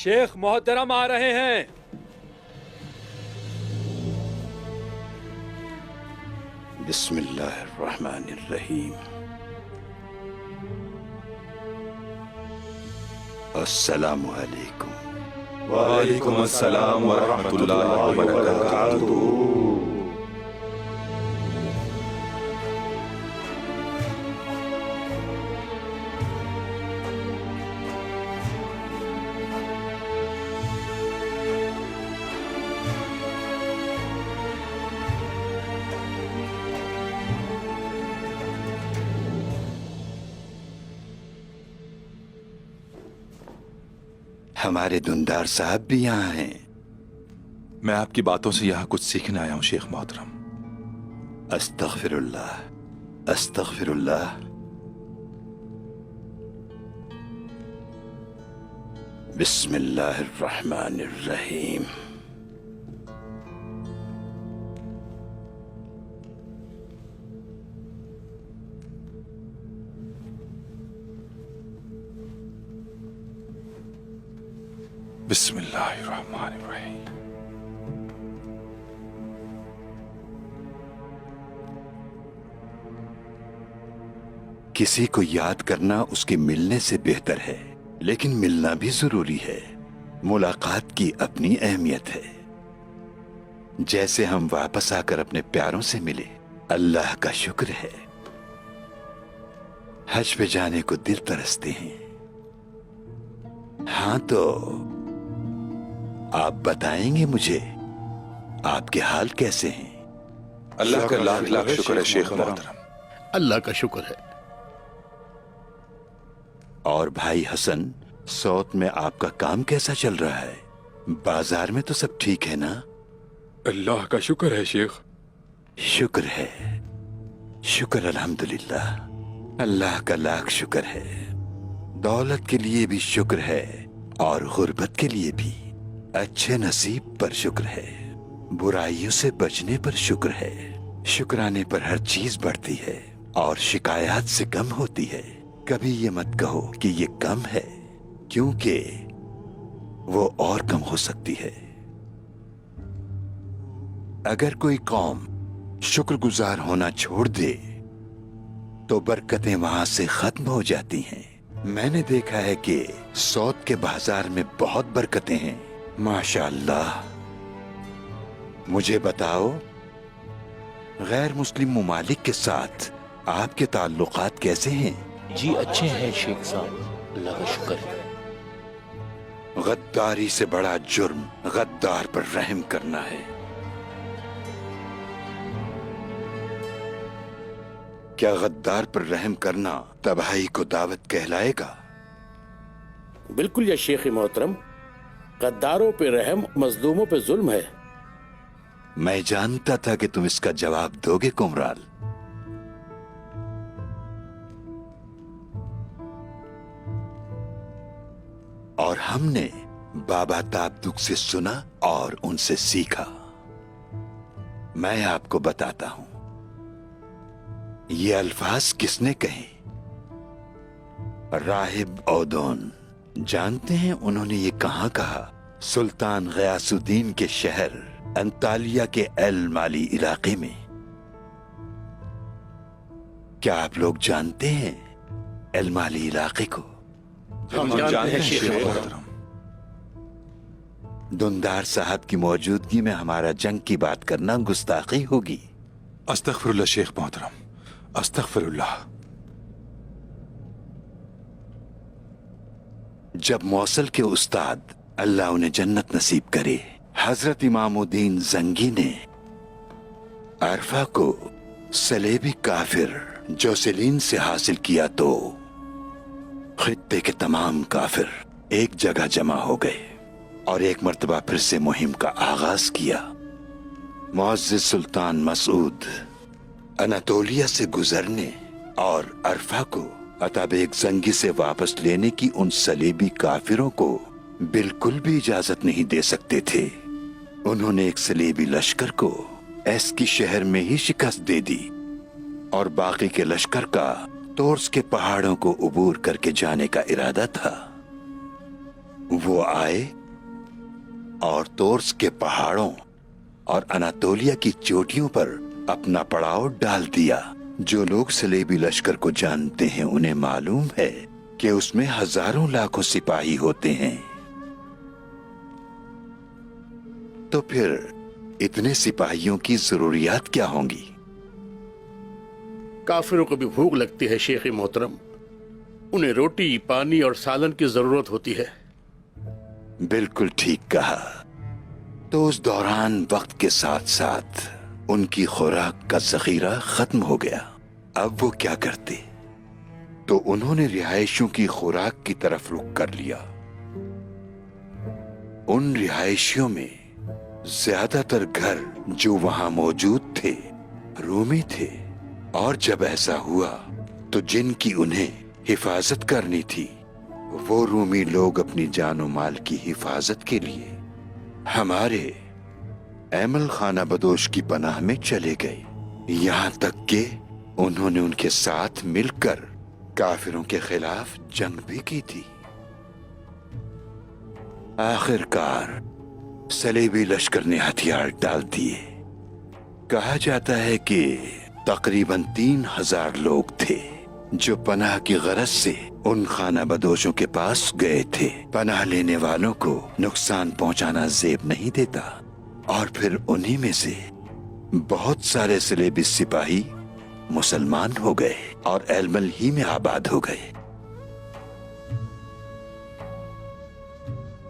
शेख मोहतरम आ रहे हैं। बिस्मिल्लाहिर्रहमानिर्रहीम। अस्सलामु अलैकुम। वालेकुम अस्सलाम व रहमतुल्लाहि व बरकातुहू। हमारे दुंदार साहब भी यहाँ हैं। मैं आपकी बातों से यहाँ कुछ सीखने आया हूँ शेख मोहतरम। अस्तगफिरुल्लाह, अस्तगफिरुल्लाह। बिस्मिल्लाहिर्रहमानिर्रहीम। बिस्मिल्लाहिर्रहमानिर्रहीम। किसी को याद करना उसके मिलने से बेहतर है, लेकिन मिलना भी जरूरी है। मुलाकात की अपनी अहमियत है। जैसे हम वापस आकर अपने प्यारों से मिले, अल्लाह का शुक्र है। हज पे जाने को दिल तरसते हैं। हाँ, तो आप बताएंगे मुझे आपके हाल कैसे हैं? अल्लाह का लाख लाख शुक्र है शेख मोहतरम। अल्लाह का शुक्र है। और भाई हसन, सौत में आपका काम कैसा चल रहा है? बाजार में तो सब ठीक है ना? अल्लाह का शुक्र है शेख। शुक्र है, शुक्र अल्हम्दुलिल्लाह। अल्लाह का लाख शुक्र है। दौलत के लिए भी शुक्र है और गुर्बत के लिए भी। अच्छे नसीब पर शुक्र है, बुराइयों से बचने पर शुक्र है। शुक्राने पर हर चीज बढ़ती है और शिकायत से कम होती है। कभी ये मत कहो कि ये कम है, क्योंकि वो और कम हो सकती है। अगर कोई कौम शुक्रगुजार होना छोड़ दे तो बरकतें वहां से खत्म हो जाती हैं। मैंने देखा है कि सौद के बाजार में बहुत बरकतें हैं, माशाअल्लाह। मुझे बताओ, गैर मुस्लिम मुमालिक के साथ आपके ताल्लुकात कैसे हैं? जी अच्छे हैं शेख साहब, अल्लाह का शुक्र है। गद्दारी से बड़ा जुर्म गद्दार पर रहम करना है। क्या गद्दार पर रहम करना तबाही को दावत कहलाएगा? बिल्कुल या शेख मोहतरम, गद्दारों पे रहम, मजलूमों पे जुल्म है। मैं जानता था कि तुम इसका जवाब दोगे कुमराल। और हमने बाबा ताबदुक से सुना और उनसे सीखा। मैं आपको बताता हूं, ये अल्फाज किसने कहे? राहिब ओदोन। जानते हैं उन्होंने ये कहां कहा? सुल्तान गयासुद्दीन के शहर अंतालिया के एल माली इलाके में। क्या आप लोग जानते हैं एल माली इलाके को? हम जानते हैं शेख मोहतरम। दुंदार साहब की मौजूदगी में हमारा जंग की बात करना गुस्ताखी होगी। अस्तगफिरुल्लाह शेख मोहतरम, अस्तगफिरुल्लाह। जब मौसल के उस्ताद, अल्लाह उन्हें जन्नत नसीब करे, हजरत इमामुद्दीन जंगी ने अरफा को सलेबी काफिर जोसेलिन से हासिल किया तो खित्ते के तमाम काफिर एक जगह जमा हो गए और एक मर्तबा फिर से मुहिम का आगाज किया। मुअज़्ज़िज़ सुल्तान मसूद अनातोलिया से गुजरने और अरफा को अताबेग जंगी से वापस लेने की उन सलीबी काफिरों को बिल्कुल भी इजाजत नहीं दे सकते थे। उन्होंने एक सलीबी लश्कर को एस्की शहर में ही शिकस्त दे दी और बाकी के लश्कर का तोर्स के पहाड़ों को उबूर करके जाने का इरादा था। वो आए और तोर्स के पहाड़ों और अनातोलिया की चोटियों पर अपना पड़ाव डाल दिया। जो लोग सलेबी लश्कर को जानते हैं उन्हें मालूम है कि उसमें हजारों लाखों सिपाही होते हैं। तो फिर इतने सिपाहियों की जरूरियात क्या होंगी? काफिरों को भी भूख लगती है शेख मोहतरम। उन्हें रोटी, पानी और सालन की जरूरत होती है। बिल्कुल ठीक कहा। तो उस दौरान वक्त के साथ साथ उनकी खुराक का जखीरा खत्म हो गया। अब वो क्या करते? तो उन्होंने रिहायशियों की खुराक की तरफ रुख कर लिया। उन रिहायशियों में ज्यादातर घर जो वहां मौजूद थे रूमी थे, और जब ऐसा हुआ तो जिनकी उन्हें हिफाजत करनी थी वो रूमी लोग अपनी जानो माल की हिफाजत के लिए हमारे एमल खाना बदोश की पनाह में चले गए। यहां तक कि उन्होंने उनके साथ मिलकर काफिरों के खिलाफ जंग भी की थी। आखिरकार सलेबी लश्कर ने हथियार डाल दिए। कहा जाता है कि तकरीबन 3000 लोग थे जो पनाह की गरज से उन खाना बदोशों के पास गए थे। पनाह लेने वालों को नुकसान पहुंचाना जेब नहीं देता, और फिर उन्हीं में से बहुत सारे सलेबी सिपाही मुसलमान हो गए और एलमल ही में आबाद हो गए।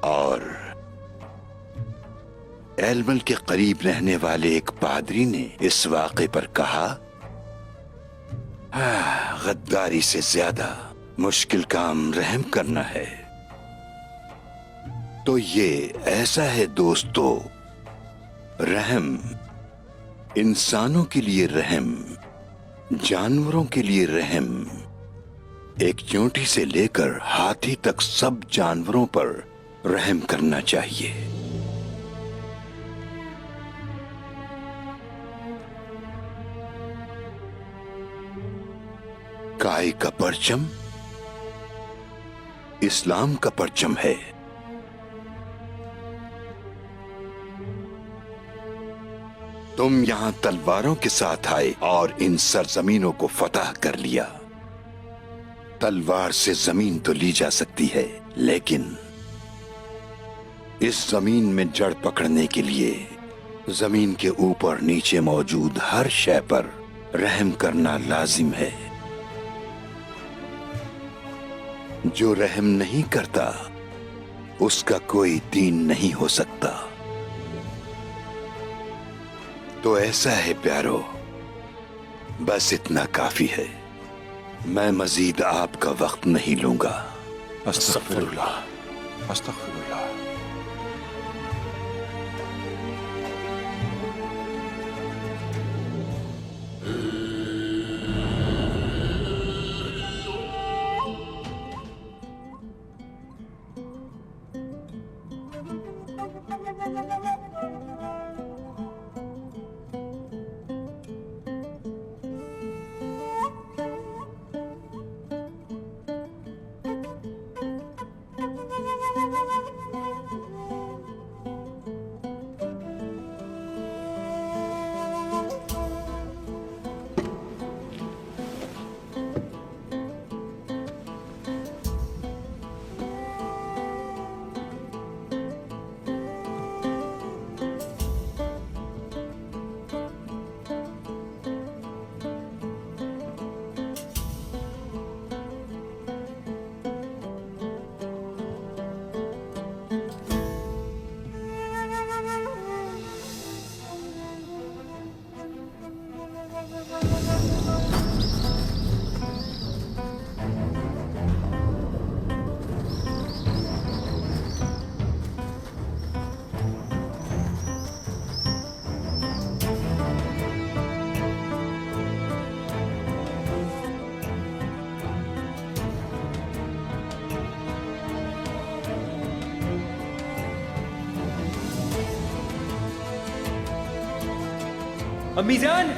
और एलमल के करीब रहने वाले एक पादरी ने इस वाक़े पर कहा, गद्दारी से ज्यादा मुश्किल काम रहम करना है। तो ये ऐसा है दोस्तों, रहम इंसानों के लिए रहम, जानवरों के लिए रहम, एक चींटी से लेकर हाथी तक सब जानवरों पर रहम करना चाहिए। काय का परचम इस्लाम का परचम है। तुम यहां तलवारों के साथ आए और इन सरजमीनों को फतह कर लिया। तलवार से जमीन तो ली जा सकती है, लेकिन इस जमीन में जड़ पकड़ने के लिए जमीन के ऊपर नीचे मौजूद हर शय पर रहम करना लाजिम है। जो रहम नहीं करता उसका कोई दीन नहीं हो सकता। तो ऐसा है प्यारो, बस इतना काफी है। मैं मजीद आपका वक्त नहीं लूंगा। अस्तगफिरुल्लाह, अस्तगफिरुल्लाह। अम्मी जान,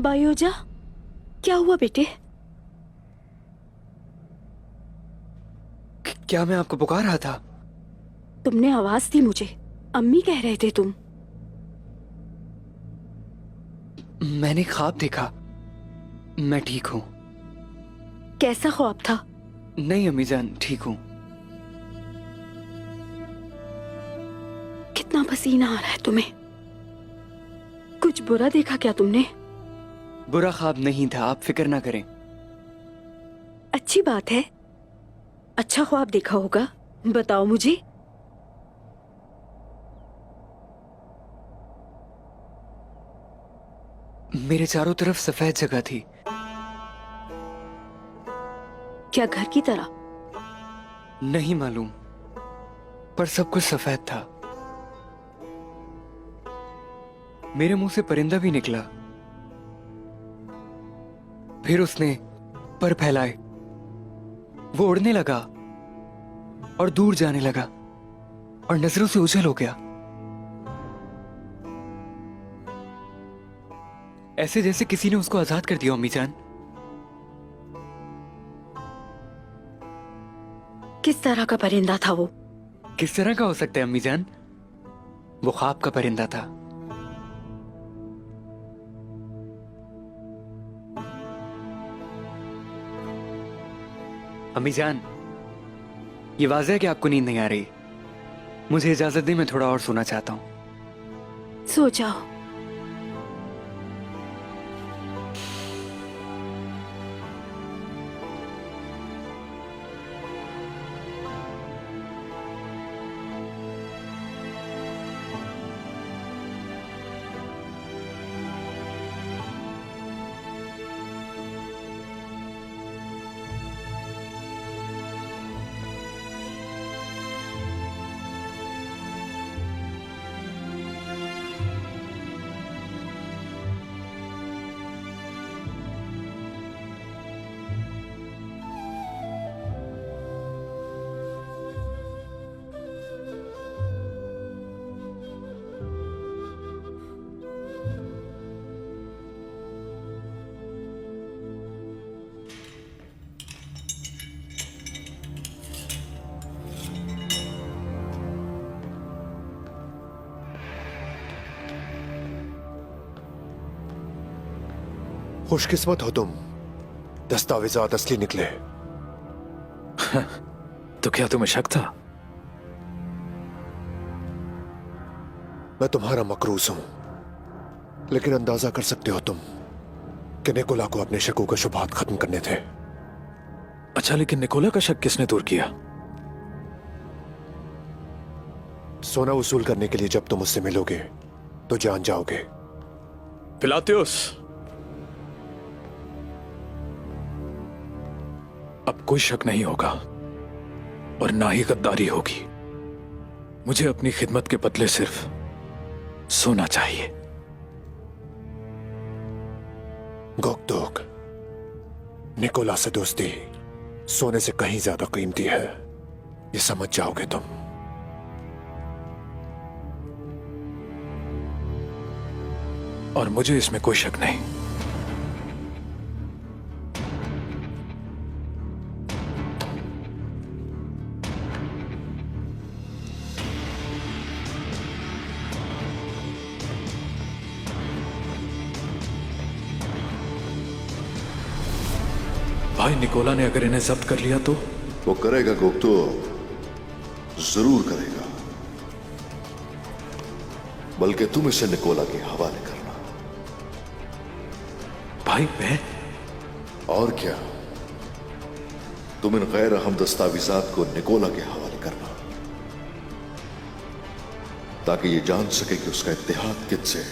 बायोजा, क्या हुआ बेटे? क्या मैं आपको पुकार रहा था? तुमने आवाज दी मुझे, अम्मी कह रहे थे तुम। मैंने ख्वाब देखा। मैं ठीक हूँ। कैसा ख्वाब था? नहीं अम्मीजान, ठीक हूँ। कितना पसीना आ रहा है तुम्हें। कुछ बुरा देखा क्या तुमने? बुरा ख्वाब नहीं था, आप फिक्र ना करें। अच्छी बात है, अच्छा ख्वाब देखा होगा। बताओ मुझे। मेरे चारों तरफ सफेद जगह थी। क्या घर की तरह? नहीं मालूम, पर सब कुछ सफेद था। मेरे मुंह से परिंदा भी निकला, फिर उसने पर फैलाए, वो उड़ने लगा और दूर जाने लगा और नजरों से ओझल हो गया, ऐसे जैसे किसी ने उसको आजाद कर दिया। अम्मी जान, किस तरह का परिंदा था वो? किस तरह का हो सकता है अम्मी जान? वो ख्वाब का परिंदा था। अम्मी जान, ये वाज़ेह है कि आपको नींद नहीं आ रही। मुझे इजाजत दें, मैं थोड़ा और सोना चाहता हूं। सो जाओ। खुशकिस्मत हो तुम, दस्तावेजात असली निकले। तो क्या तुम्हें शक था? मैं तुम्हारा मकरूज हूं, लेकिन अंदाजा कर सकते हो तुम कि निकोला को अपने शकों के शुबहात खत्म करने थे। अच्छा, लेकिन निकोला का शक किसने दूर किया? सोना वसूल करने के लिए जब तुम उससे मिलोगे तो जान जाओगे। पिलातियुस, अब कोई शक नहीं होगा और ना ही गद्दारी होगी। मुझे अपनी खिदमत के बदले सिर्फ सोना चाहिए। गोकदोक, निकोला से दोस्ती सोने से कहीं ज्यादा कीमती है, ये समझ जाओगे तुम। और मुझे इसमें कोई शक नहीं। भाई, निकोला ने अगर इन्हें जब्त कर लिया तो? वो करेगा गोक्तो, जरूर करेगा, बल्कि तुम इसे निकोला के हवाले करना। भाई मैं? और क्या, तुम इन गैर अहम दस्तावेजात को निकोला के हवाले करना, ताकि ये जान सके कि उसका इत्तेहाद किससे।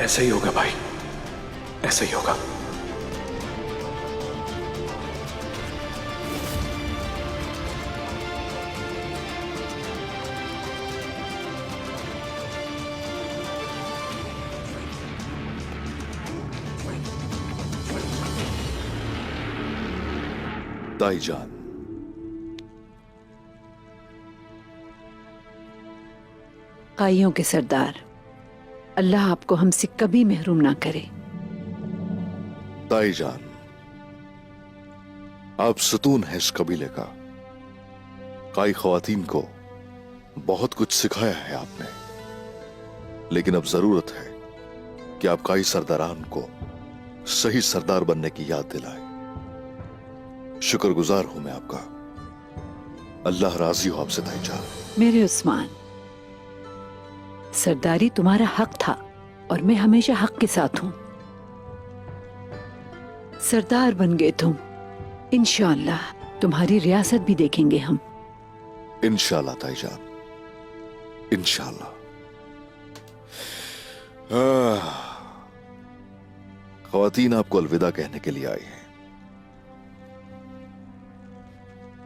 ऐसा ही होगा भाई, ऐसा ही होगा। ताईजान, काइयों के सरदार, अल्लाह आपको हमसे कभी महरूम ना करे। ताईजान, आप सुतून है इस कबीले का। काई ख्वातीन को बहुत कुछ सिखाया है आपने, लेकिन अब जरूरत है कि आप काई सरदारान को सही सरदार बनने की याद दिलाए। शुक्रगुजार हूं मैं आपका। अल्लाह राजी हो आपसे ताईजान। मेरे उस्मान, सरदारी तुम्हारा हक था और मैं हमेशा हक के साथ हूं। सरदार बन गए तुम, इंशाअल्लाह तुम्हारी रियासत भी देखेंगे हम। इंशाअल्लाह ताईजान, इंशाअल्लाह। ख्वातीन आपको अलविदा कहने के लिए आई हैं।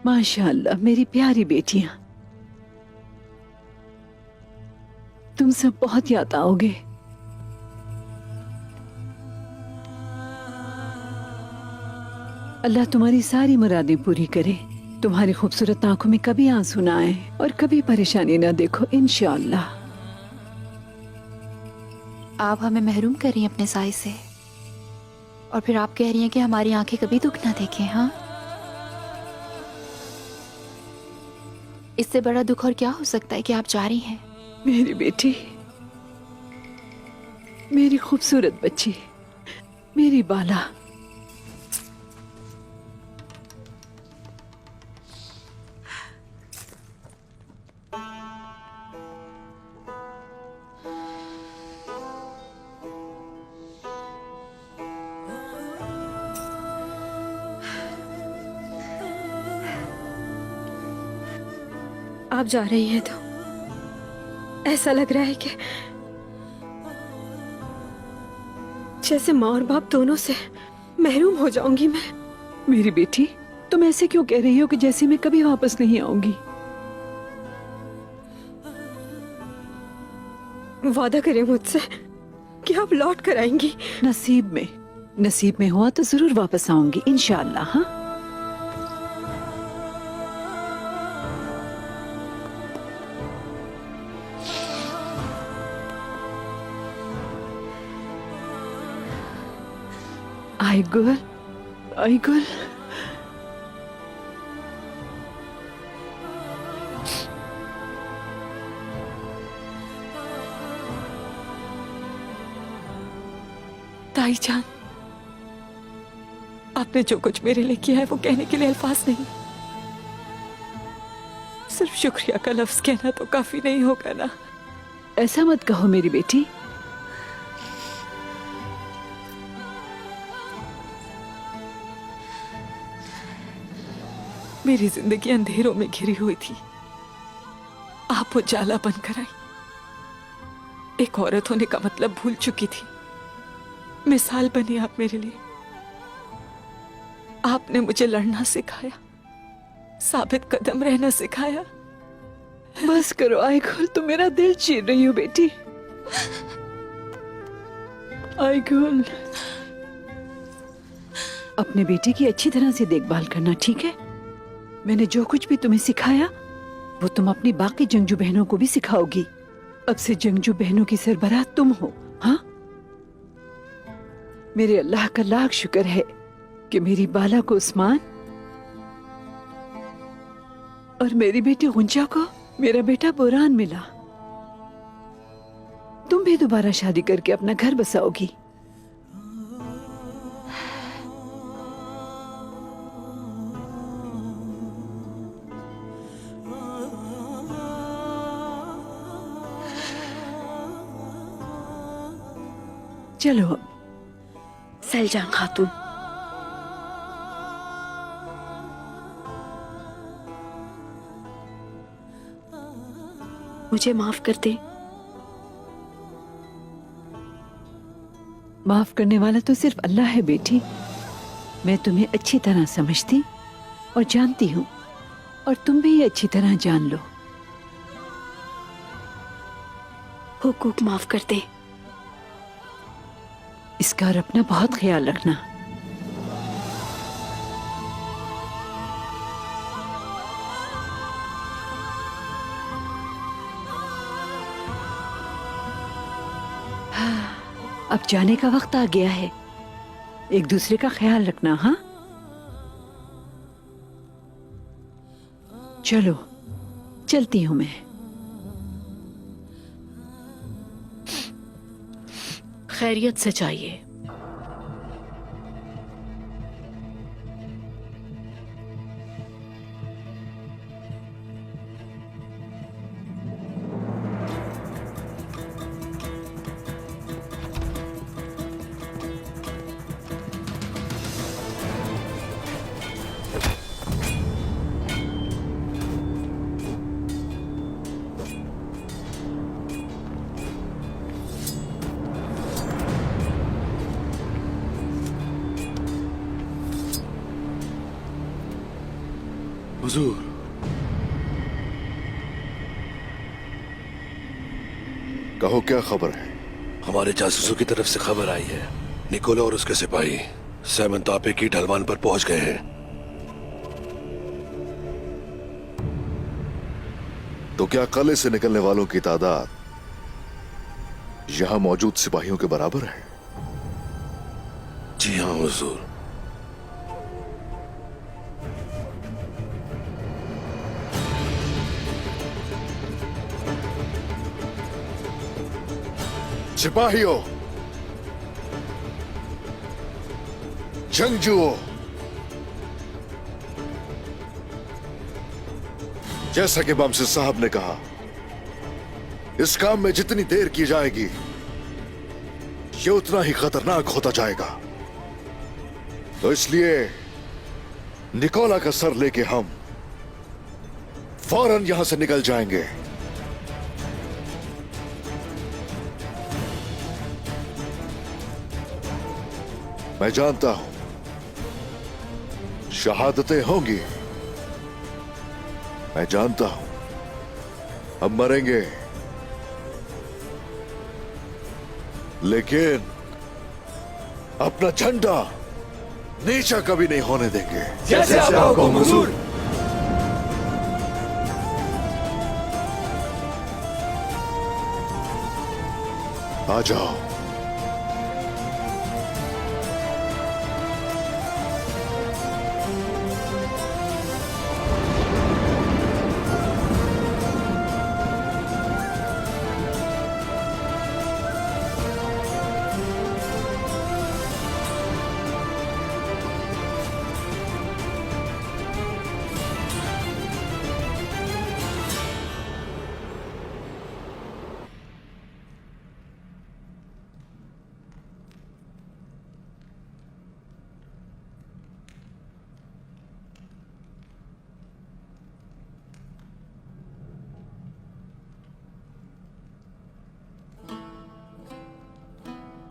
माशाअल्लाह मेरी प्यारी बेटियां, तुम सब बहुत याद आओगे। अल्लाह तुम्हारी सारी मुरादें पूरी करे। तुम्हारी खूबसूरत आंखों में कभी आंसू ना आए और कभी परेशानी ना देखो, इंशाअल्लाह। आप हमें महरूम कर रही हैं अपने साए से, और फिर आप कह रही हैं कि हमारी आंखें कभी दुख ना देखें। हाँ, इससे बड़ा दुख और क्या हो सकता है कि आप जा रही हैं। मेरी बेटी, मेरी खूबसूरत बच्ची, मेरी बाला, आप जा रही हैं तो ऐसा लग रहा है कि जैसे माँ और बाप दोनों से महरूम हो जाऊंगी मैं। मेरी बेटी, तुम ऐसे क्यों कह रही हो कि जैसे मैं कभी वापस नहीं आऊंगी? वादा करें मुझसे कि आप लौट कर आएंगी। नसीब में हुआ तो जरूर वापस आऊंगी, इंशाअल्लाह। हाँ, आई गुल। ताईजान, आपने जो कुछ मेरे लिए किया है वो कहने के लिए अल्फाज नहीं। सिर्फ शुक्रिया का लफ्ज कहना तो काफी नहीं होगा ना। ऐसा मत कहो मेरी बेटी। मेरी जिंदगी अंधेरों में घिरी हुई थी, आप उजाला बनकर आई। एक औरत होने का मतलब भूल चुकी थी। मिसाल बनी आप मेरे लिए। आपने मुझे लड़ना सिखाया, साबित कदम रहना सिखाया। बस करो आई गुल, तुम मेरा दिल चीर रही हो बेटी। आई गुल, अपने बेटे की अच्छी तरह से देखभाल करना, ठीक है? मैंने जो कुछ भी तुम्हें सिखाया वो तुम अपनी बाकी जंगजू बहनों को भी सिखाओगी। अब से जंगजू बहनों की सरबराह तुम हो। हाँ, मेरे अल्लाह का लाख शुक्र है कि मेरी बाला को उस्मान और मेरी बेटी गुंजा को मेरा बेटा बुरहान मिला। तुम भी दोबारा शादी करके अपना घर बसाओगी। चलो अब। सैलजान खातून, मुझे माफ कर दे। माफ करने वाला तो सिर्फ अल्लाह है बेटी। मैं तुम्हें अच्छी तरह समझती और जानती हूँ, और तुम भी ये अच्छी तरह जान लो। हुकूक माफ कर दे। इसका और अपना बहुत ख्याल रखना। अब जाने का वक्त आ गया है। एक दूसरे का ख्याल रखना। हाँ, चलो चलती हूं मैं। खैरियत से चाहिए। हुजूर, कहो क्या खबर है? हमारे जासूसों की तरफ से खबर आई है, निकोला और उसके सिपाही सैमन तापे की ढलवान पर पहुंच गए हैं। तो क्या कले से निकलने वालों की तादाद यहां मौजूद सिपाहियों के बराबर है? जी हाँ हुजूर। सिपाहियों, जंगजुओं, जैसा कि बमसे साहब ने कहा, इस काम में जितनी देर की जाएगी ये उतना ही खतरनाक होता जाएगा। तो इसलिए निकोला का सर लेके हम फौरन यहां से निकल जाएंगे। मैं जानता हूं शहादतें होंगी, मैं जानता हूं हम मरेंगे, लेकिन अपना झंडा नीचा कभी नहीं होने देंगे। जैसे आपका हुक्म हुजूर। आ जाओ।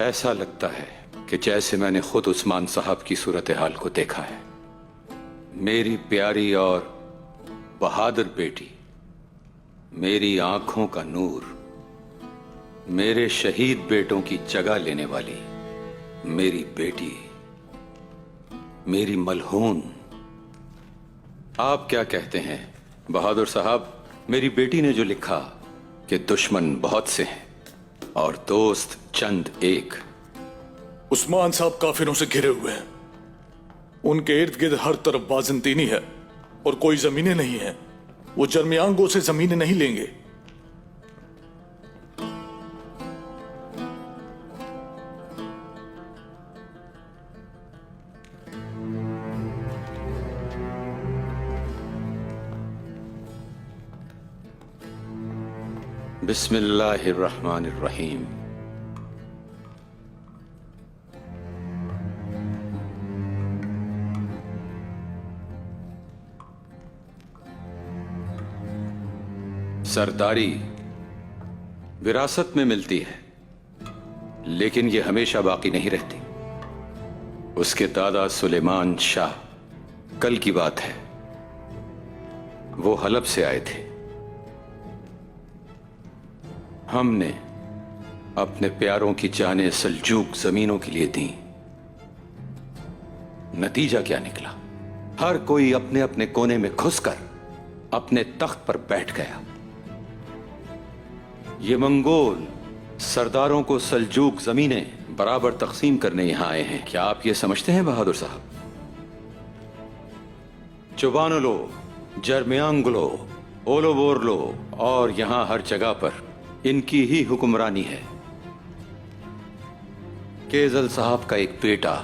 ऐसा लगता है कि जैसे मैंने खुद उस्मान साहब की सूरत हाल को देखा है। मेरी प्यारी और बहादुर बेटी, मेरी आंखों का नूर, मेरे शहीद बेटों की जगह लेने वाली मेरी बेटी, मेरी मलहून। आप क्या कहते हैं बहादुर साहब? मेरी बेटी ने जो लिखा कि दुश्मन बहुत से हैं और दोस्त चंद एक। उस्मान साहब काफिरों से घिरे हुए हैं, उनके इर्द गिर्द हर तरफ बाज़ंतीनी है और कोई जमीनें नहीं है। वो जर्मियांगों से जमीनें नहीं लेंगे। बिस्मिल्लाहिर्रहमानिर्रहीम। सरदारी विरासत में मिलती है, लेकिन यह हमेशा बाकी नहीं रहती। उसके दादा सुलेमान शाह, कल की बात है, वो हलब से आए थे। हमने अपने प्यारों की जानें सल्जूक जमीनों के लिए दी। नतीजा क्या निकला? हर कोई अपने अपने कोने में घुसकर अपने तख्त पर बैठ गया। ये मंगोल सरदारों को सल्जूक जमीनें बराबर तकसीम करने यहां आए हैं। क्या आप ये समझते हैं बहादुर साहब? चुबानुलो, जरमियांगुलो, ओलोबोरलो और यहां हर जगह पर इनकी ही हुक्मरानी है। केजल साहब का एक बेटा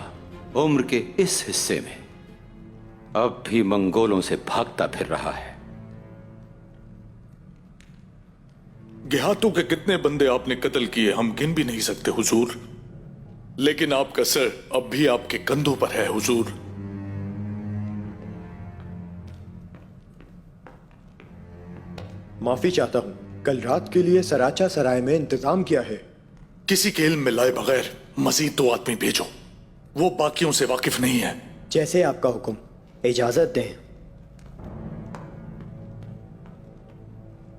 उम्र के इस हिस्से में अब भी मंगोलों से भागता फिर रहा है। देहातों के कितने बंदे आपने कत्ल किए हम गिन भी नहीं सकते हुजूर, लेकिन आपका सर अब भी आपके कंधों पर है हुजूर। माफी चाहता हूँ, कल रात के लिए सराचा सराय में इंतजाम किया है। किसी के इल्म में लाए बगैर मजीद 2 आदमी भेजो, वो बाकियों से वाकिफ नहीं है। जैसे आपका हुक्म, इजाजत दें।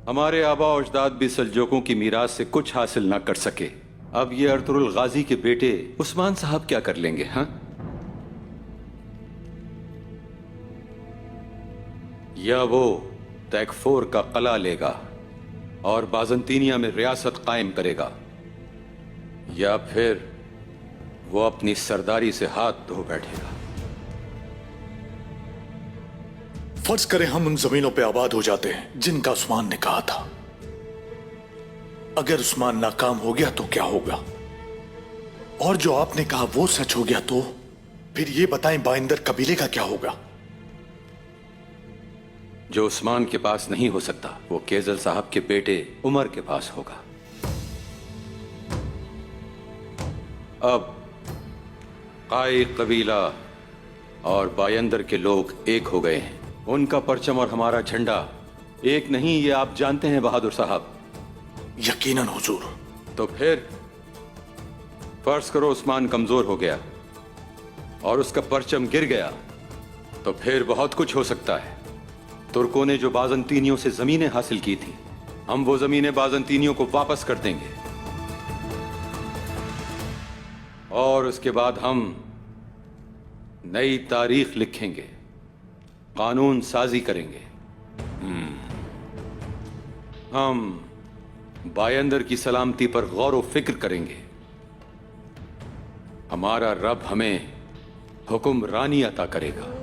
हमारे आबा और अजदाद भी सल्जूकों की मीरास से कुछ हासिल न कर सके। अब ये अर्तुरुल गाजी के बेटे उस्मान साहब क्या कर लेंगे? हाँ, या वो तैकफोर का कला लेगा और बाजंतीनिया में रियासत कायम करेगा, या फिर वो अपनी सरदारी से हाथ धो बैठेगा। फर्ज करें हम उन जमीनों पे आबाद हो जाते हैं जिनका उस्मान ने कहा था। अगर उस्मान नाकाम हो गया तो क्या होगा? और जो आपने कहा वो सच हो गया तो फिर ये बताएं बाइंदर कबीले का क्या होगा? जो उस्मान के पास नहीं हो सकता वो केजल साहब के बेटे उमर के पास होगा। अब काई कबीला और बायंदर के लोग एक हो गए हैं। उनका परचम और हमारा झंडा एक नहीं, ये आप जानते हैं बहादुर साहब। यकीनन हुजूर। तो फिर फर्ज करो उस्मान कमजोर हो गया और उसका परचम गिर गया, तो फिर बहुत कुछ हो सकता है। तुर्कों ने जो बाजंतीनियों से जमीनें हासिल की थी, हम वो जमीनें बाजंतीनियों को वापस कर देंगे और उसके बाद हम नई तारीख लिखेंगे, कानून साजी करेंगे। हम बायंदर की सलामती पर गौर व फिक्र करेंगे। हमारा रब हमें हुक्मरानी अता करेगा।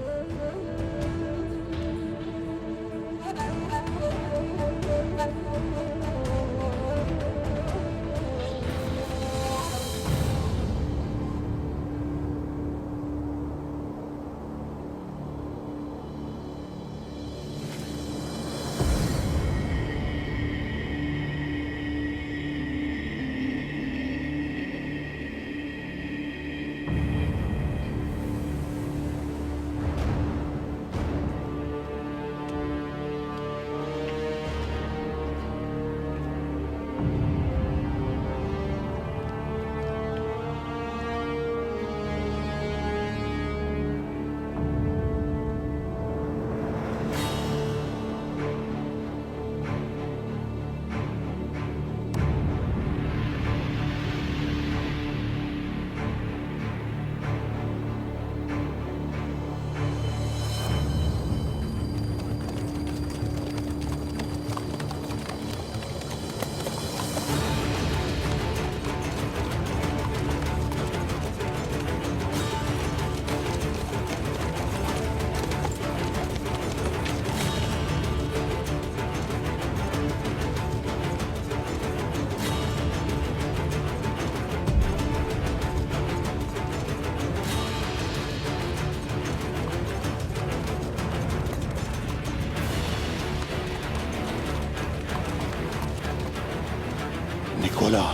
निकोला,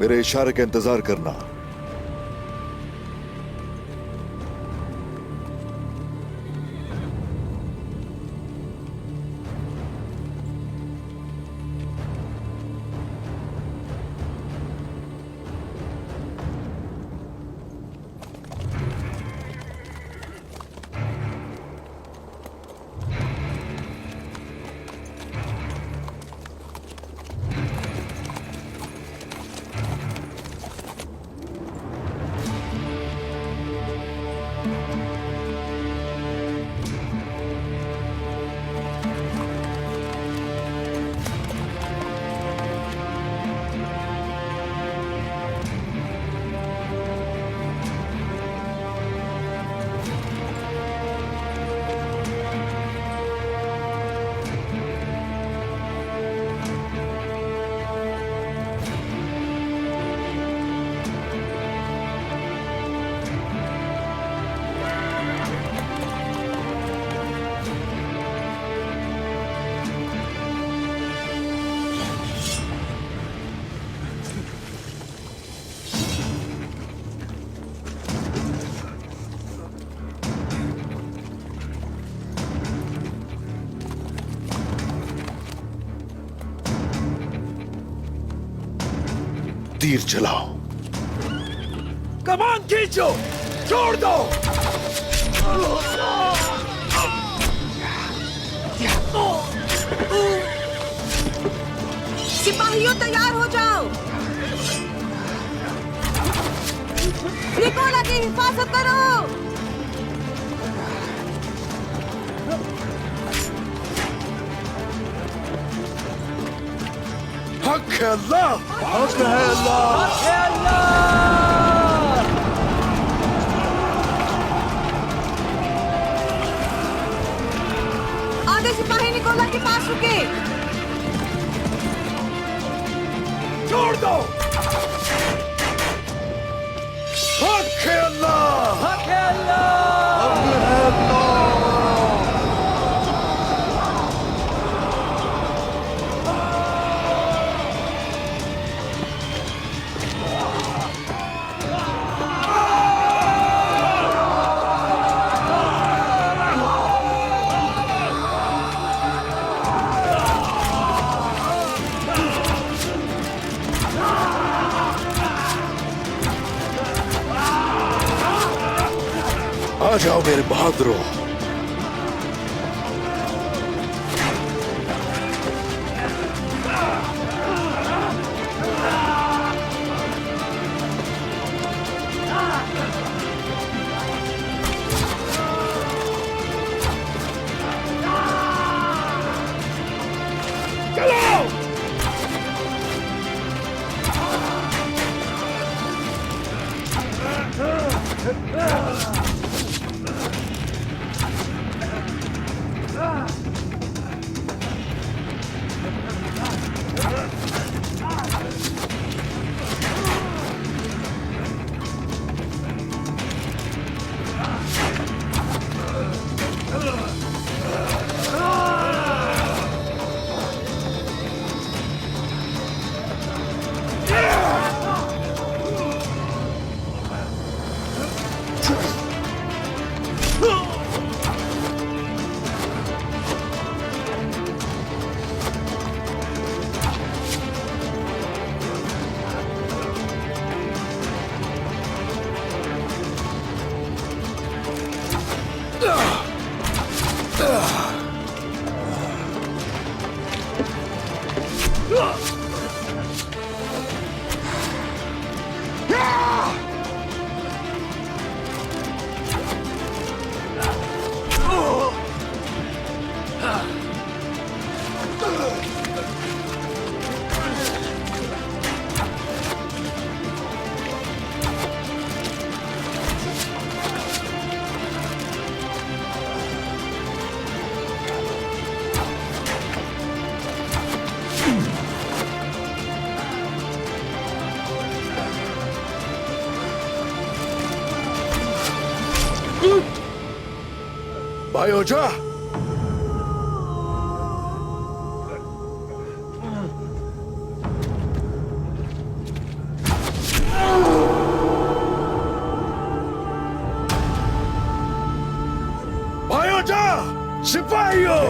मेरे इशारे का इंतजार करना। तीर चलाओ। कमान खींचो, छोड़ दो। सिपाहियों तैयार हो जाओ। निकोला की हिफाजत करो। हक है अल्लाह, हक है अल्लाह। आधे सिपाही निकोला के पास रुके। छोड़ दो। हक है अल्लाह, हक है अल्लाह। हक है अल्लाह। आ जाओ मेरे बहादुरों। भाई हो जा। भाई हो जा, सिपाहियों।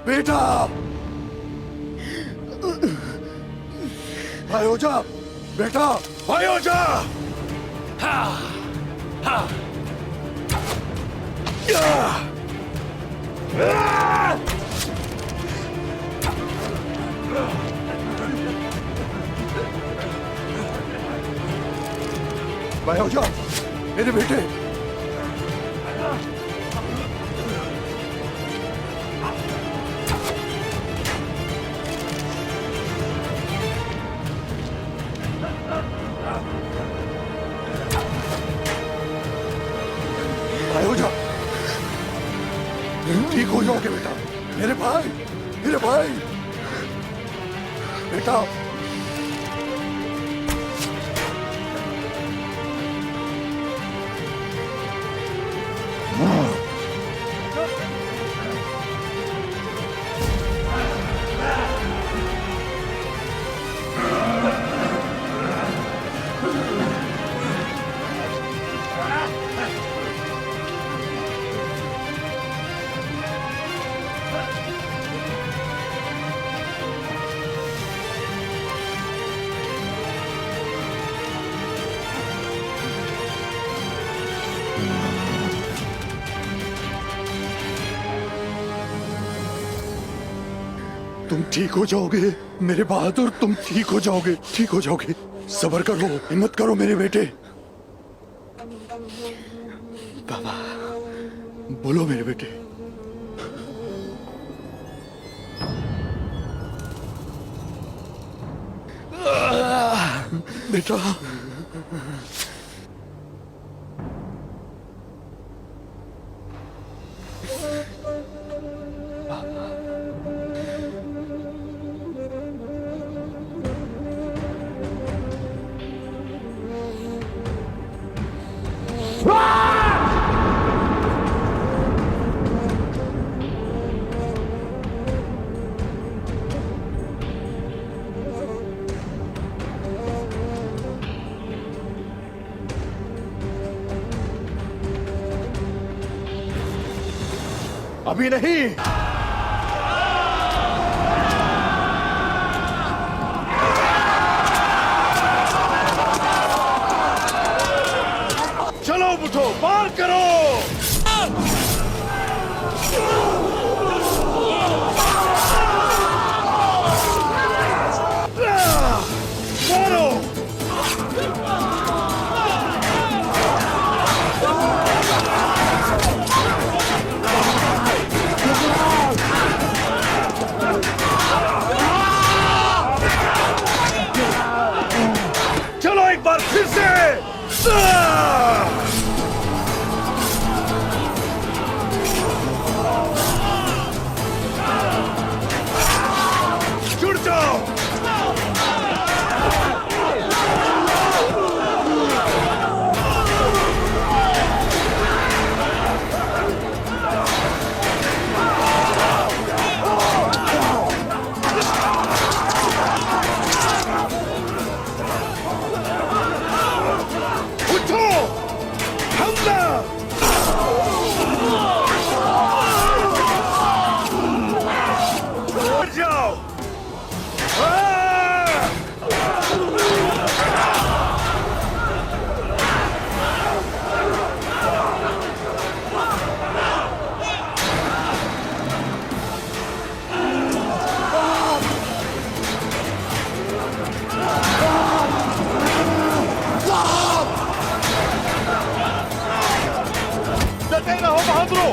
बेटा, भाई हो जा, बेटा, भाई हो जा। भाई हो जा, मेरे बेटे। भाई हो जा, ठीक हो जाओगे बेटा। मेरे भाई, मेरे भाई, बेटा। तुम ठीक हो जाओगे मेरे बहादुर, तुम ठीक हो जाओगे, ठीक हो जाओगे। सब्र करो, हिम्मत करो मेरे बेटे। बाबा, बोलो मेरे बेटे। बेटा, अभी नहीं। चलो उठो, पार करो। मारो। चलो एक बार फिर से। जुड़ जाओ। उठो, हमला। उठ जाओ। डटे रहो बहादुरों।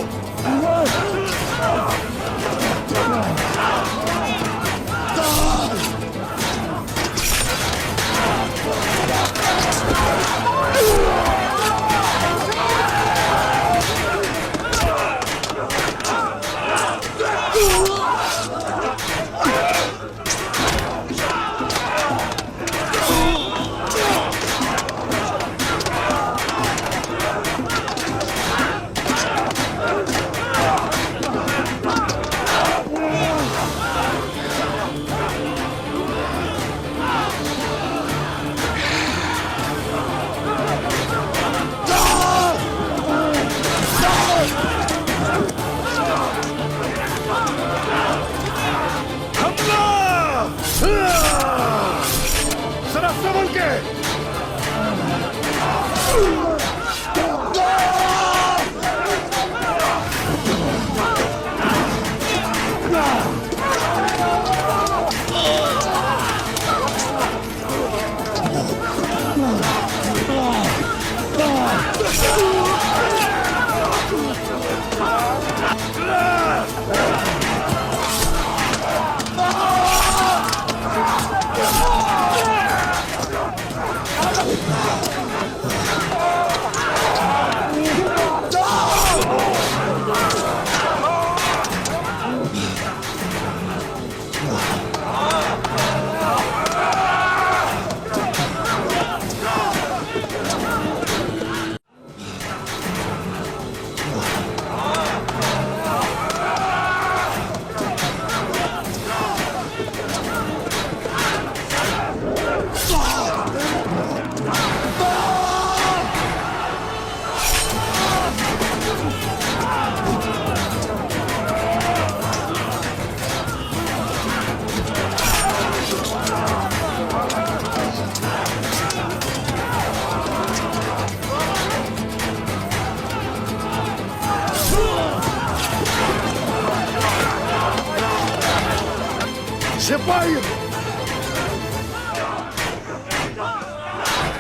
सिपाही,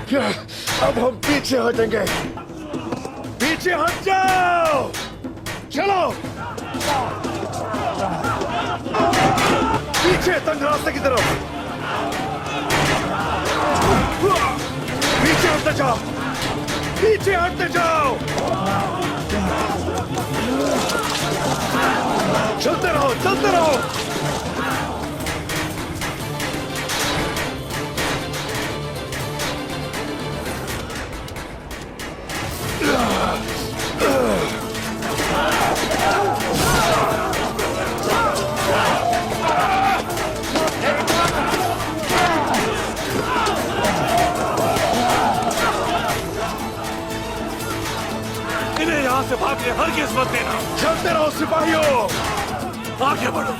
क्या अब हम पीछे हटेंगे? पीछे हट जाओ, चलो पीछे, तंग रास्ते की तरफ। पीछे हटते जाओ, पीछे हटते जाओ। चलते रहो, चलते रहो। इन्हें यहाँ से भागने हरगिज़ मत देना। चलते रहो सिपाहियों, आगे बढ़ो।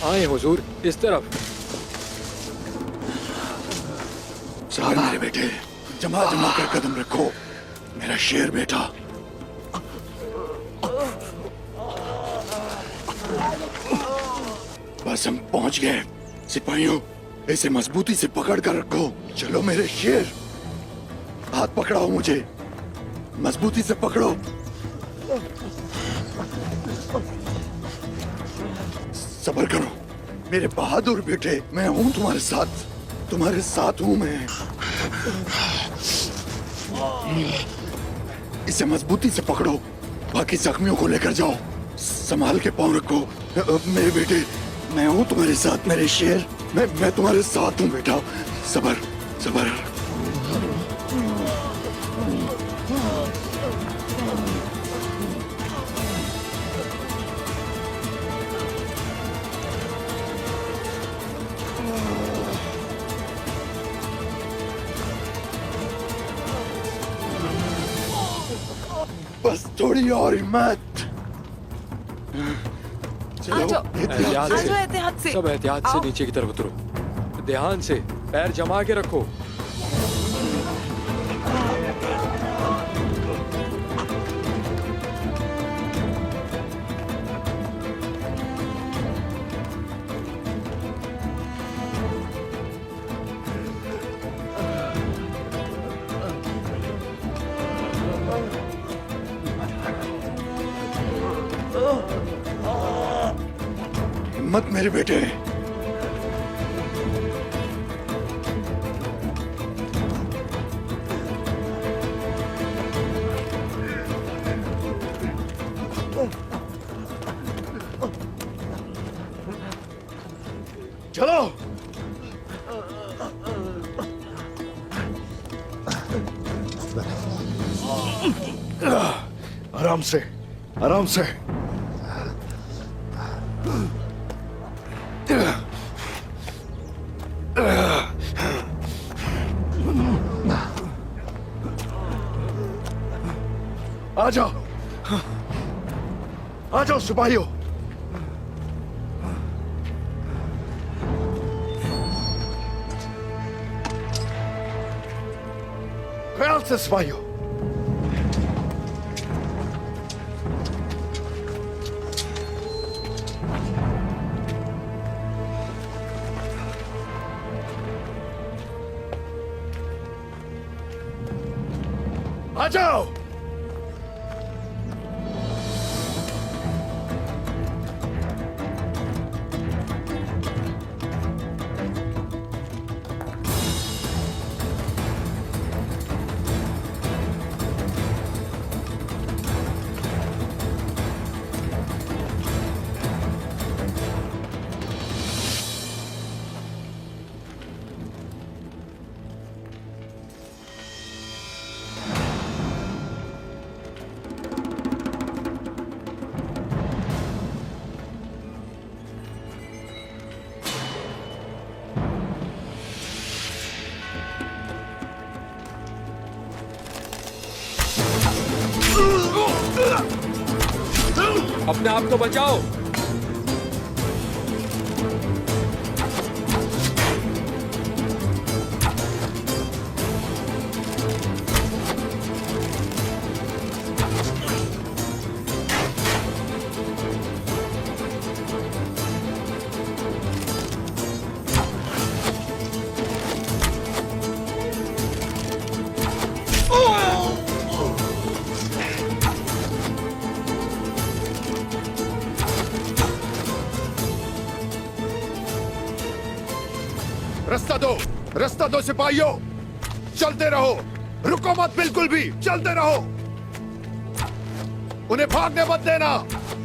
आए हुजूर, इस तरफ। साहब मेरे बेटे, जमा जमा कर कदम रखो, मेरा शेर बेटा। बस हम पहुंच गए। सिपाहियों, इसे मजबूती से पकड़ कर रखो। चलो मेरे शेर, हाथ पकड़ाओ मुझे, मजबूती से पकड़ो। सब्र करो मेरे बहादुर बेटे, मैं हूं तुम्हारे साथ हूं मैं। इसे मजबूती से पकड़ो, बाकी जख्मियों को लेकर जाओ, संभाल के पांव रखो। मेरे बेटे, मैं हूं तुम्हारे साथ मेरे शेर, मैं तुम्हारे साथ हूं बेटा। सब्र सब्र। बस थोड़ी और हिम्मत। चलो एहतियात से, सब एहतियात से नीचे की तरफ उतरो। ध्यान से पैर जमा के रखो। हिम्मत मेरे बेटे। चलो आराम से, आराम से। आ जाओ, आ जाओ सिपाहियों। ख्याल से सिपाहियों। आ जाओ। अपने आप को बचाओ। रास्ता दो सिपाहियों, चलते रहो, रुको मत बिल्कुल भी, चलते रहो, उन्हें भागने मत देना।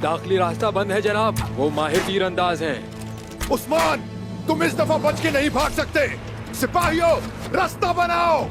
दाखिली रास्ता बंद है जनाब, वो माहिर तीरंदाज हैं। उस्मान, तुम इस दफा बच के नहीं भाग सकते। सिपाहियों, रास्ता बनाओ।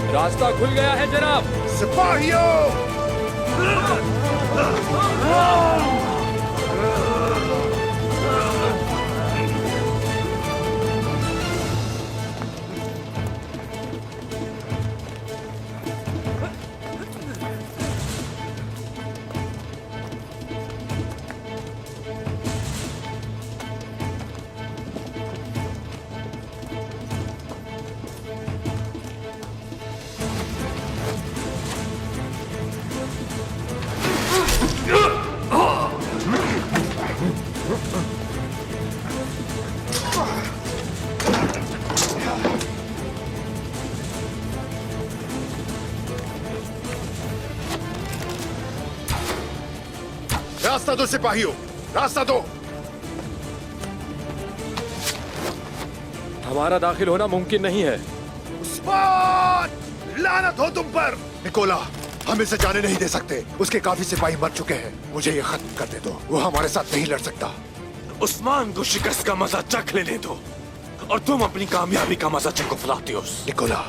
रास्ता खुल गया है जनाब। सिपाहियों, रास्ता दो सिपाहियों, रास्ता दो। हमारा दाखिल होना मुमकिन नहीं है। उस्मान, लानत हो तुम पर। निकोला, हम इसे जाने नहीं दे सकते। उसके काफी सिपाही मर चुके हैं। मुझे ये खत्म कर दे दो, वो हमारे साथ नहीं लड़ सकता। उस्मान को शिकस्त का मजा चख लेने दो और तुम अपनी कामयाबी का मजा चखुफलाते हो। निकोला,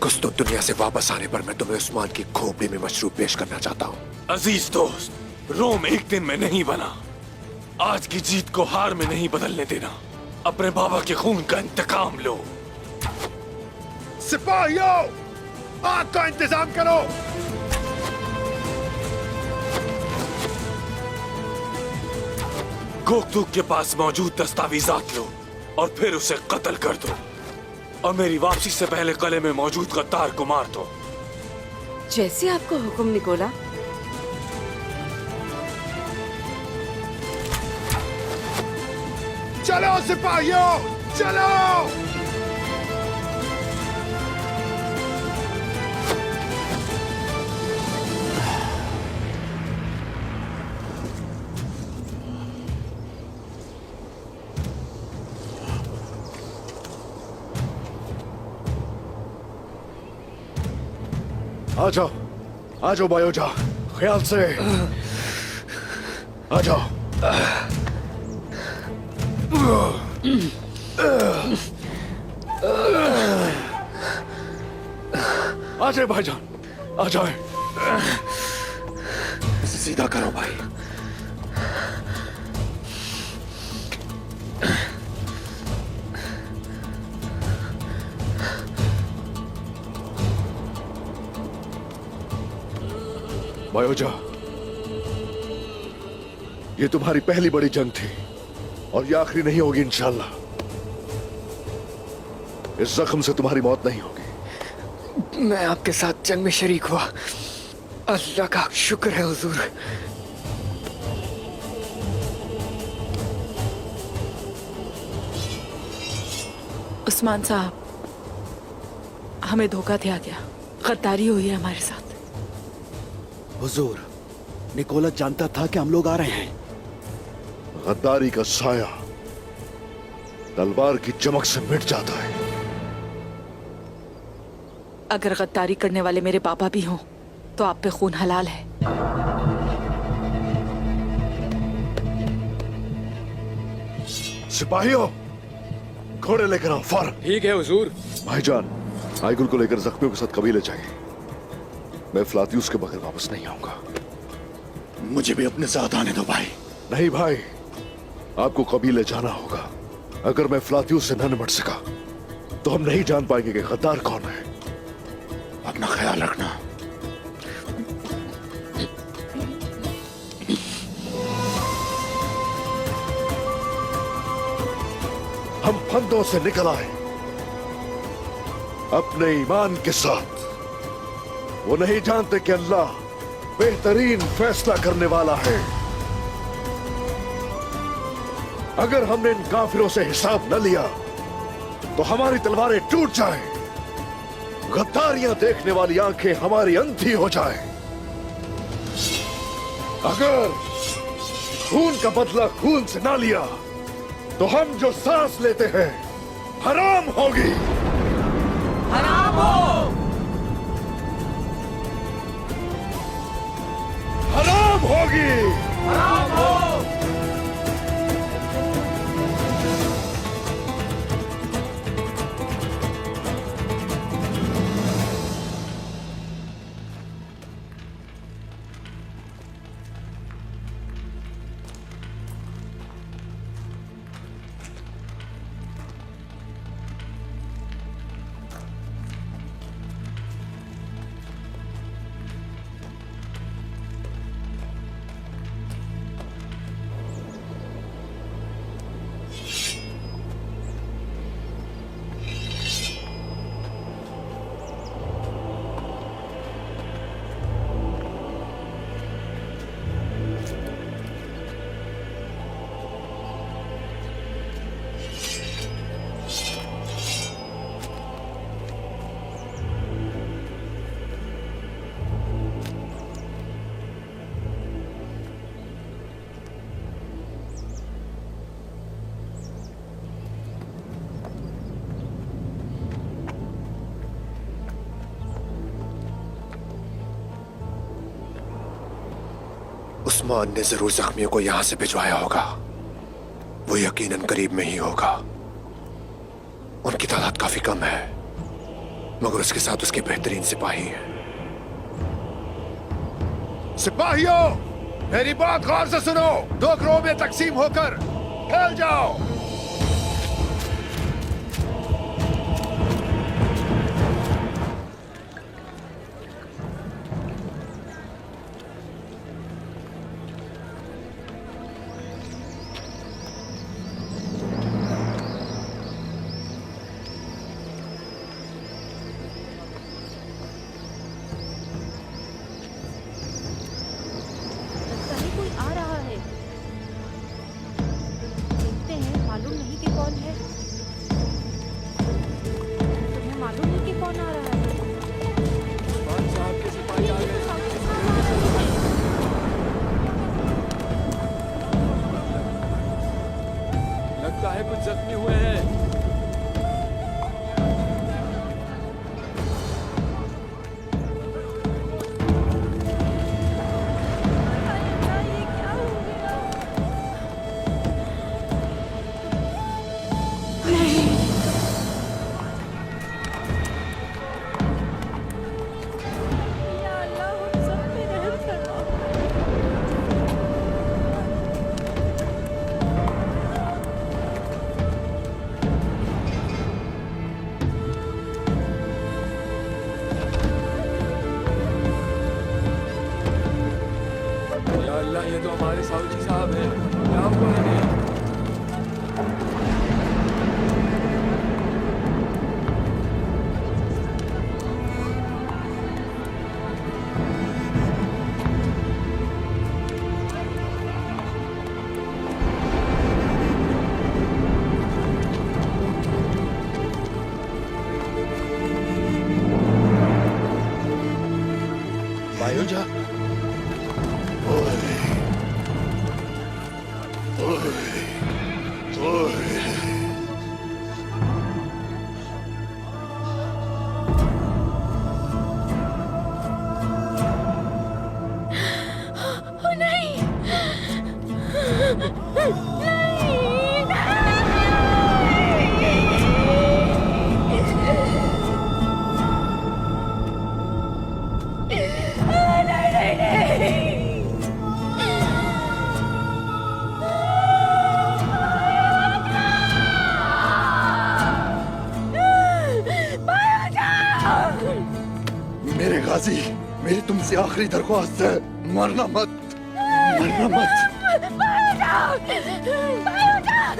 कुछ तो दुनिया से वापस आने पर मैं तुम्हें उस्मान की खोपड़ी में मशरूब पेश करना चाहता हूँ। अजीज दोस्त, रोम एक दिन में नहीं बना। आज की जीत को हार में नहीं बदलने देना। अपने बाबा के खून का इंतकाम लो। सिपाहियों, आग का इंतजाम करो। गोकतूक के पास मौजूद दस्तावेजात लो और फिर उसे कत्ल कर दो और मेरी वापसी से पहले किले में मौजूद गद्दार को मार दो। जैसे आपको हुक्म निकोला। चलो सिपाहियों, चलो। आ जाओ बायोजा, ख्याल से आ जाओ। आ जाए भाईजान, आ जाए। सीधा करो भाई। बायोजा, ये तुम्हारी पहली बड़ी जंग थी और ये आखिरी नहीं होगी इंशाल्लाह। इस जख्म से तुम्हारी मौत नहीं होगी। मैं आपके साथ जंग में शरीक हुआ, अल्लाह का शुक्र है हुजूर। उस्मान साहब, हमें धोखा दिया गया, गद्दारी हुई है हमारे साथ। हुजूर, निकोला जानता था कि हम लोग आ रहे हैं। गद्दारी का साया तलवार की चमक से मिट जाता है। अगर गद्दारी करने वाले मेरे बाबा भी हों तो आप पे खून हलाल है। सिपाहियों, घोड़े लेकर आओ फौरन। ठीक है हुजूर। भाईजान, आइगुल को लेकर जख्मियों के साथ कबीले जाइए। मैं फ्लातियुस के बगैर वापस नहीं आऊंगा। मुझे भी अपने साथ आने दो भाई। नहीं भाई, आपको कबीले जाना होगा। अगर मैं फ्लातियुस से न निपट सका तो हम नहीं जान पाएंगे कि गद्दार कौन है। अपना ख्याल रखना। हम फंदों से निकल आए अपने ईमान के साथ। वो नहीं जानते कि अल्लाह बेहतरीन फैसला करने वाला है। अगर हमने इन काफिरों से हिसाब न लिया तो हमारी तलवारें टूट जाएं, गद्दारियां देखने वाली आंखें हमारी अंधी हो जाएं। अगर खून का बदला खून से ना लिया तो हम जो सांस लेते हैं हराम होगी। हराम हो। हराम होगी। हराम हो। उस्मान ने जरूर जख्मियों को यहां से भिजवाया होगा। वो यकीनन करीब में ही होगा। उनकी तादाद काफी कम है, मगर उसके साथ उसके बेहतरीन सिपाही हैं। सिपाहियों, मेरी बात गौर से सुनो। 2 ग्रोह में तकसीम होकर फैल जाओ। ये तो हमारे साहूजी साहब हैं। क्या हुआ है? भाइयों जा, मेरे गाजी, मेरी तुमसे आखिरी दरख्वास्त है, मरना मत, मरना मत।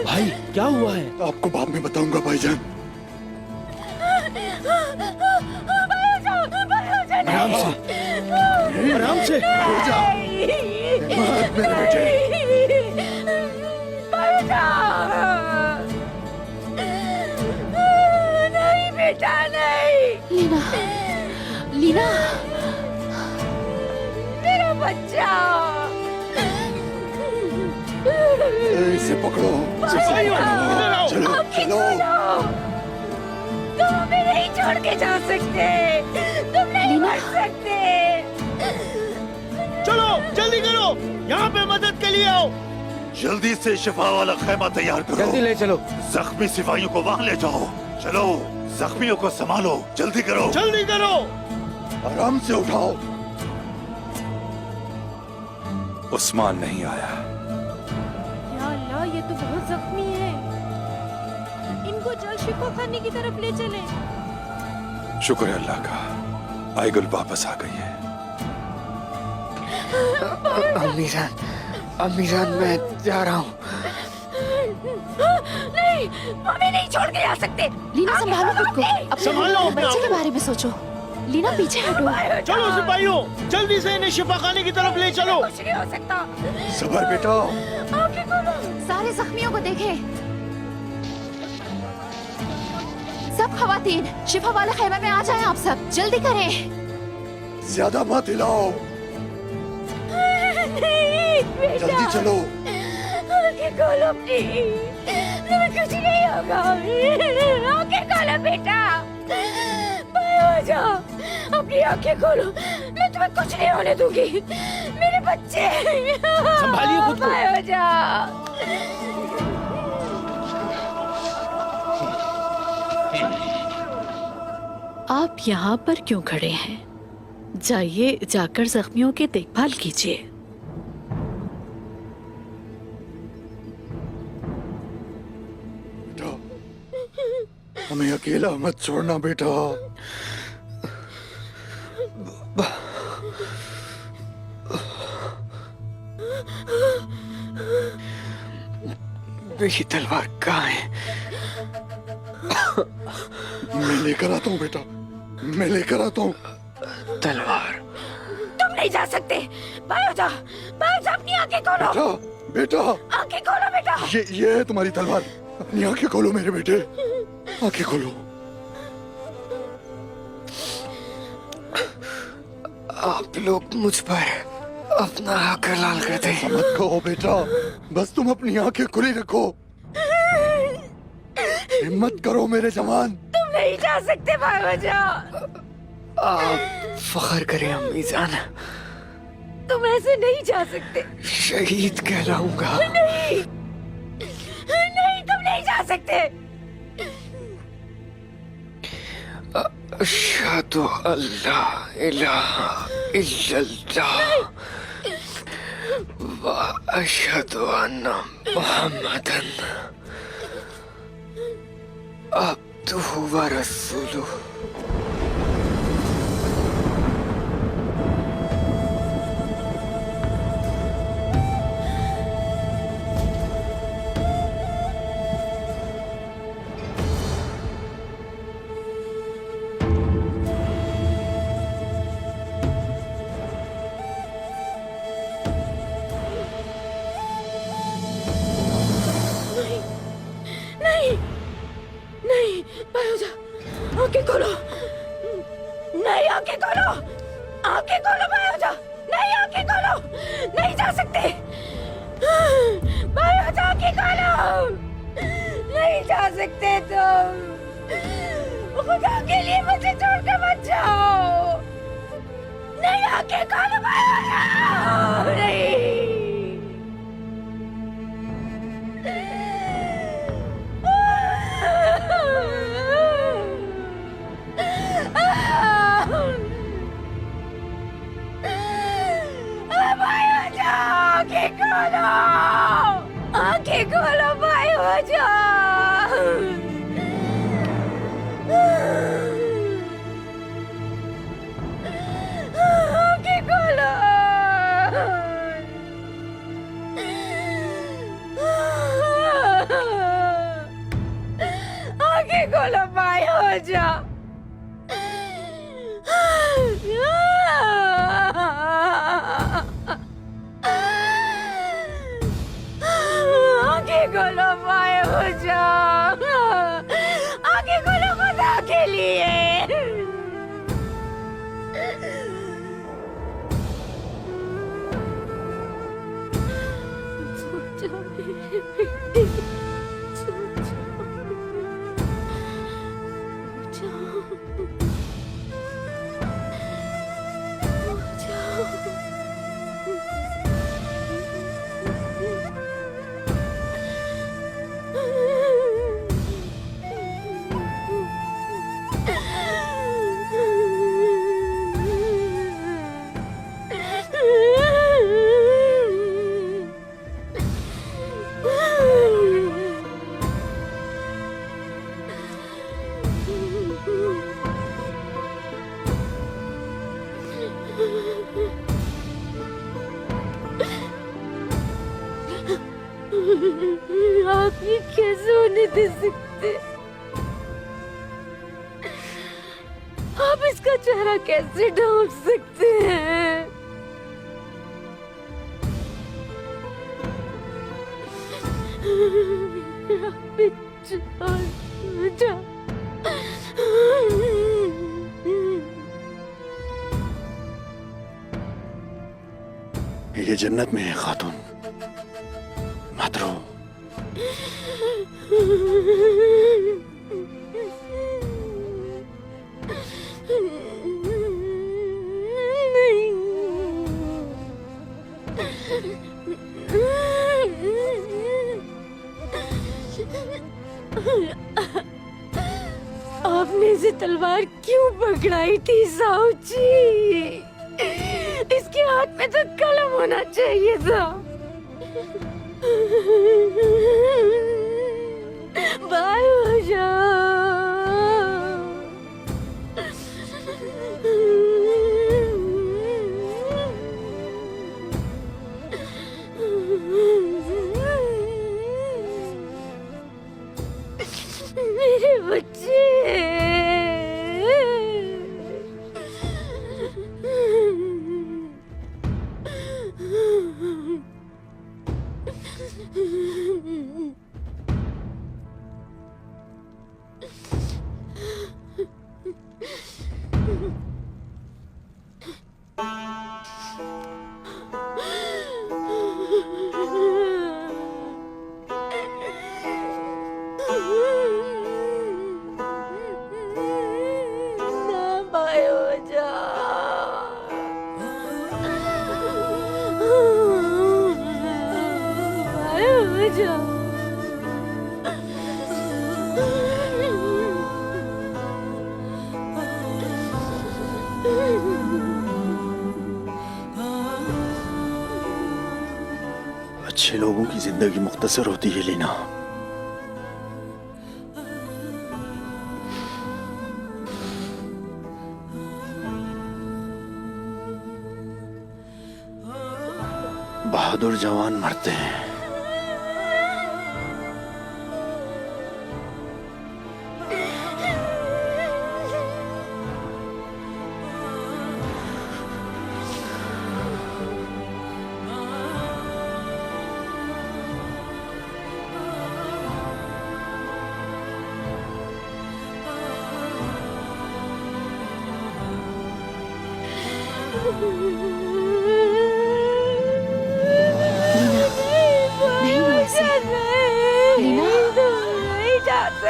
भाई क्या हुआ है? आपको बाद में बताऊंगा भाईजान। आराम से, आराम से। हो जा, हिम्मत मेरे बेटे। नहीं बेटा नहीं। लीना, लीना, मेरा बच्चा। इसे पकड़ो, चलो चलो। तुम हमें नहीं छोड़ के जा सकते, तुम नहीं मर सकते। चलो जल्दी करो, यहाँ पे मदद के लिए आओ। जल्दी से शिफा वाला खैमा तैयार करो। जल्दी ले चलो। जख्मी सिपाहियों को वहां ले जाओ। चलो, जख्मियों को संभालो, जल्दी करो। जल्दी करो। आराम से उठाओ। उस्मान नहीं आया। या अल्लाह, ये तो बहुत जख्मी है। इनको जल्द शिफा खाने की तरफ ले चले। शुक्र है अल्लाह का, आईगुल वापस आ गई है। अम्मी जान मैं जा रहा हूँ। नहीं, हमें नहीं छोड़ के जा सकते। लीना संभालो खुद को, अपने संभालो अपने बच्चे आप के बारे में सोचो। लीना पीछे हटो। चलो सिपाहियों, जल्दी से इन्हें शिफा खाने की तरफ ले चलो। कुछ नहीं हो सकता। सबर बेटा। आंखें खोलो। सारे जख्मियों को देखें। सब खवातीन शिफा वाले खेमे में आ जाएं, आप सब जल्दी करें। ज्यादा मत हिलाओ, नहीं बेटा। जल्दी चलो। आंखें खोलो प्लीज, तुम्हें कुछ नहीं होगा। आंखें खोलो बेटा, बाहर हो जाओ। अपनी आंखें खोलो, मैं तुम्हें कुछ नहीं होने दूंगी। मेरे बच्चे, संभालिए खुद को। बाहर हो जाओ। आप यहाँ पर क्यों खड़े हैं? जाइए, जाकर जख्मियों की देखभाल कीजिए। बेटा, हमें अकेला मत छोड़ना बेटा। मेरी तलवार कहाँ है? मैं लेकर आता हूँ बेटा, मैं लेकर आता हूँ। तलवार? तुम नहीं जा सकते। बाहर हो जाओ, बाहर हो जाओ। अपनी आंखें खोलो बेटा, बेटा। आंखें खोलो बेटा। ये है तुम्हारी तलवार। अपनी आंखें खोलो मेरे बेटे, आंखें खोलो। आप लोग मुझ पर अपना हक हलाल कर दे। मत कहो बेटा, बस तुम अपनी आंखें खुली रखो। हिम्मत करो मेरे जवान। तुम नहीं जा सकते, बाहर हो जाओ। आप फख्र करें अम्मी जान, तुम ऐसे नहीं जा सकते। शहीद कहलाऊंगा। नहीं, नहीं, तुम नहीं जा सकते। अशहदु अल्ला इलाहा इल्लल्लाह व अशहदु अन्ना मुहम्मदन अब्दुहु व रसूलुहु। नहीं, नहीं, बाहर हो जाओ। आंखें खोलो। नहीं जा सकते तुम। खुदा के लिए मुझे छोड़कर मत जाओ। नहीं, आंखें खोलो भाई। नहीं। आंखें खोलो, आंखें खोलो भाई, हो जाओ। आंखें खोलो, आंखें खोलो भाई, हो जाओ। आंखें खोलो भाई, हो जाओ। आंखें खोलो खुदा के लिए। सो जाओ मेरी बेटी, सो जाओ, सो जाओ, सो जाओ। आप ये कैसे होने दे सकते? आप इसका चेहरा कैसे ढांप सकते हैं? मेरा बेटा, ये जन्नत में है खातून, मत रो। आपने इसे तलवार क्यों पकड़ाई थी साऊजी? इसके हाथ में तो कलम होना चाहिए था। बाय हो जाओ। मेरे बच्चे, अच्छे लोगों की जिंदगी मुख्तसर होती है लीना। बहादुर जवान मरते हैं।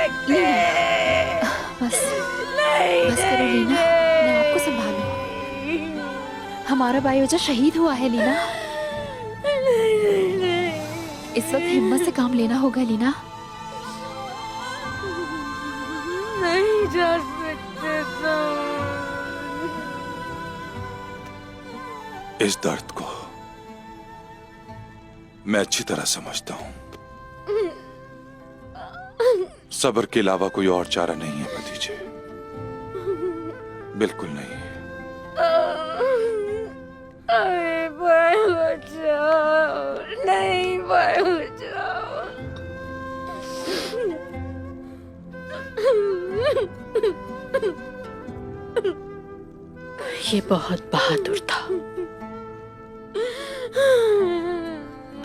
सकते। बस नहीं, बस करो नहीं, लीना, मैं आपको संभालू। हमारा बायोजा शहीद हुआ है लीना। इस वक्त हिम्मत से काम लेना होगा लीना। नहीं जा सकते तुम। इस दर्द को मैं अच्छी तरह समझता हूं। सब्र के अलावा कोई और चारा नहीं है भतीजे, बिल्कुल नहीं। अरे बड़ हो जाओ, नहीं बड़ हो जाओ। ये बहुत बहादुर था।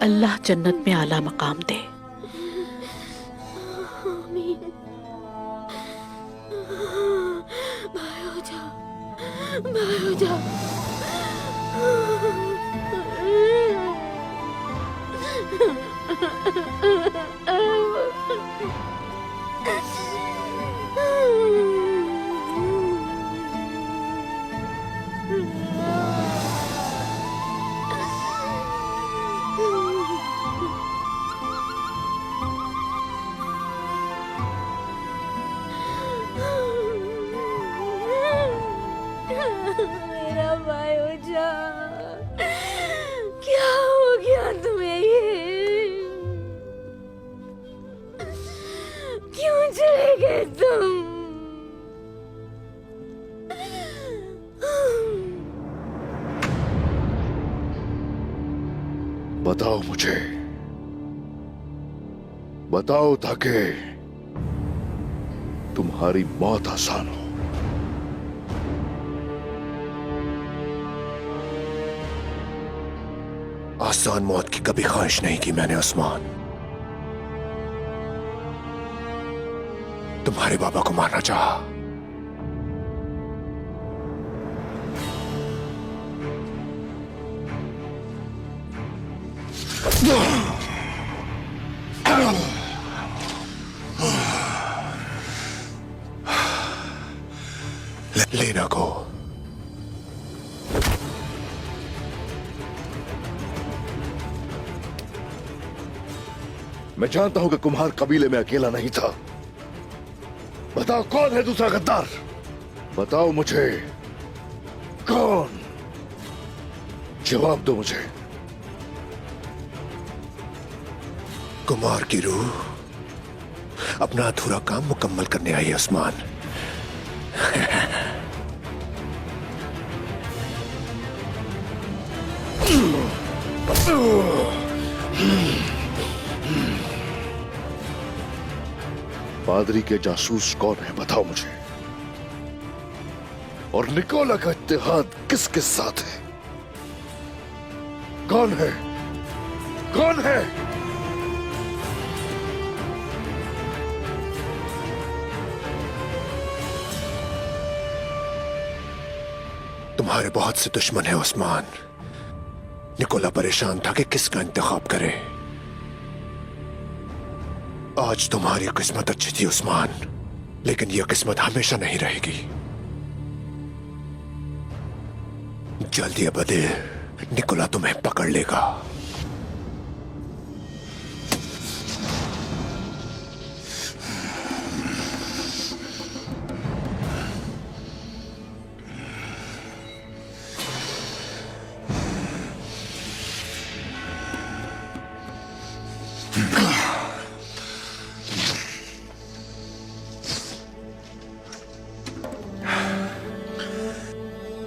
अल्लाह जन्नत में आला मकाम दे। आमीन। बाहर हो जाओ, बाहर हो जाओ। मेरा भाई हो जा, क्या हो गया तुम्हें ये? क्यों चले गए तुम? बताओ मुझे, बताओ ताकि तुम्हारी मौत आसान हो। आसान मौत की कभी ख्वाहिश नहीं की मैंने उस्मान। तुम्हारे बाबा को मारना चाहा, लेना को। मैं जानता हूं कि कुम्हार कबीले में अकेला नहीं था। बताओ कौन है दूसरा गद्दार? बताओ मुझे कौन? जवाब दो मुझे। कुमार की रूह अपना अधूरा काम मुकम्मल करने आई है उस्मान। पादरी के जासूस कौन है बताओ मुझे, और निकोला का इत्तेहाद किसके साथ है? कौन है? कौन है? तुम्हारे बहुत से दुश्मन है उस्मान। निकोला परेशान था कि किसका इंतखाब करे। आज तुम्हारी किस्मत अच्छी थी उस्मान, लेकिन यह किस्मत हमेशा नहीं रहेगी। जल्दी या बदेर निकोला तुम्हें पकड़ लेगा।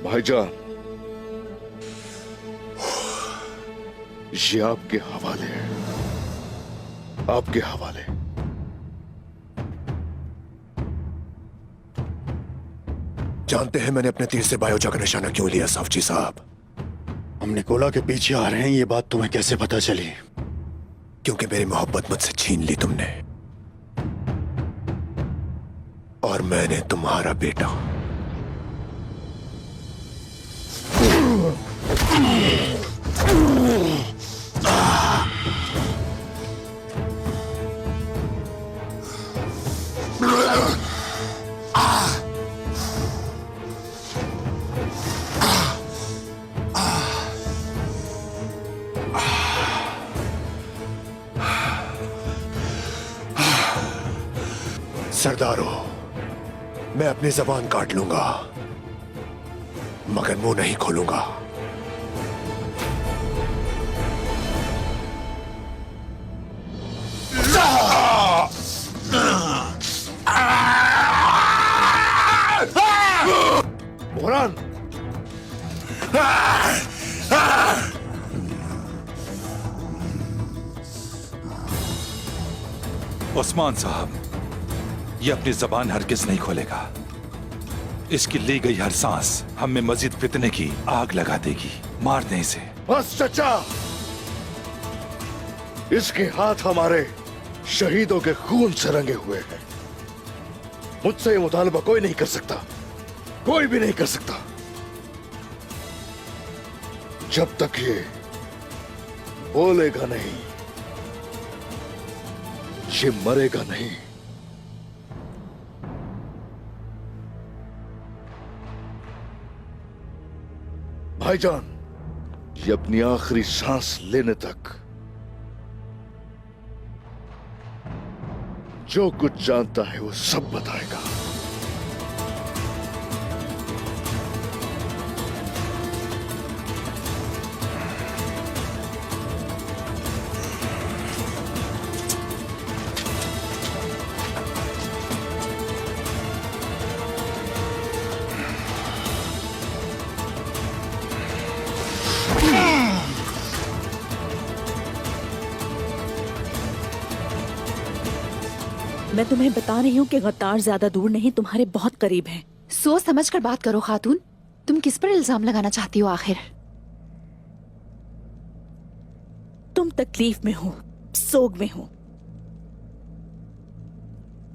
भाईजान, ये आपके हवाले है, आपके हवाले। जानते हैं मैंने अपने तीर से बायोजा का निशाना क्यों लिया साफजी साहब? हम निकोला के पीछे आ रहे हैं, ये बात तुम्हें कैसे पता चली? क्योंकि मेरी मोहब्बत मुझसे छीन ली तुमने, और मैंने तुम्हारा बेटा। सरदारो, मैं अपनी जबान काट लूंगा मगर मुंह नहीं खोलूंगा। बुहरान, उस्मान साहब, ये अपनी जबान हरगिज नहीं खोलेगा। इसकी ली गई हर सांस हम में मजीद फितने की आग लगा देगी। मार दें इसे। बस चचा, इसके हाथ हमारे शहीदों के खून से रंगे हुए हैं। मुझसे ये मुतालबा कोई नहीं कर सकता, कोई भी नहीं कर सकता। जब तक ये बोलेगा नहीं, ये मरेगा नहीं। भाईजान, ये अपनी आखिरी सांस लेने तक जो कुछ जानता है वो सब बताएगा। मैं तुम्हें बता रही हूँ कि गद्दार ज्यादा दूर नहीं, तुम्हारे बहुत करीब है। सोच समझ कर बात करो खातून। तुम किस पर इल्जाम लगाना चाहती हो आखिर? तुम तकलीफ में हो, सोग में हो,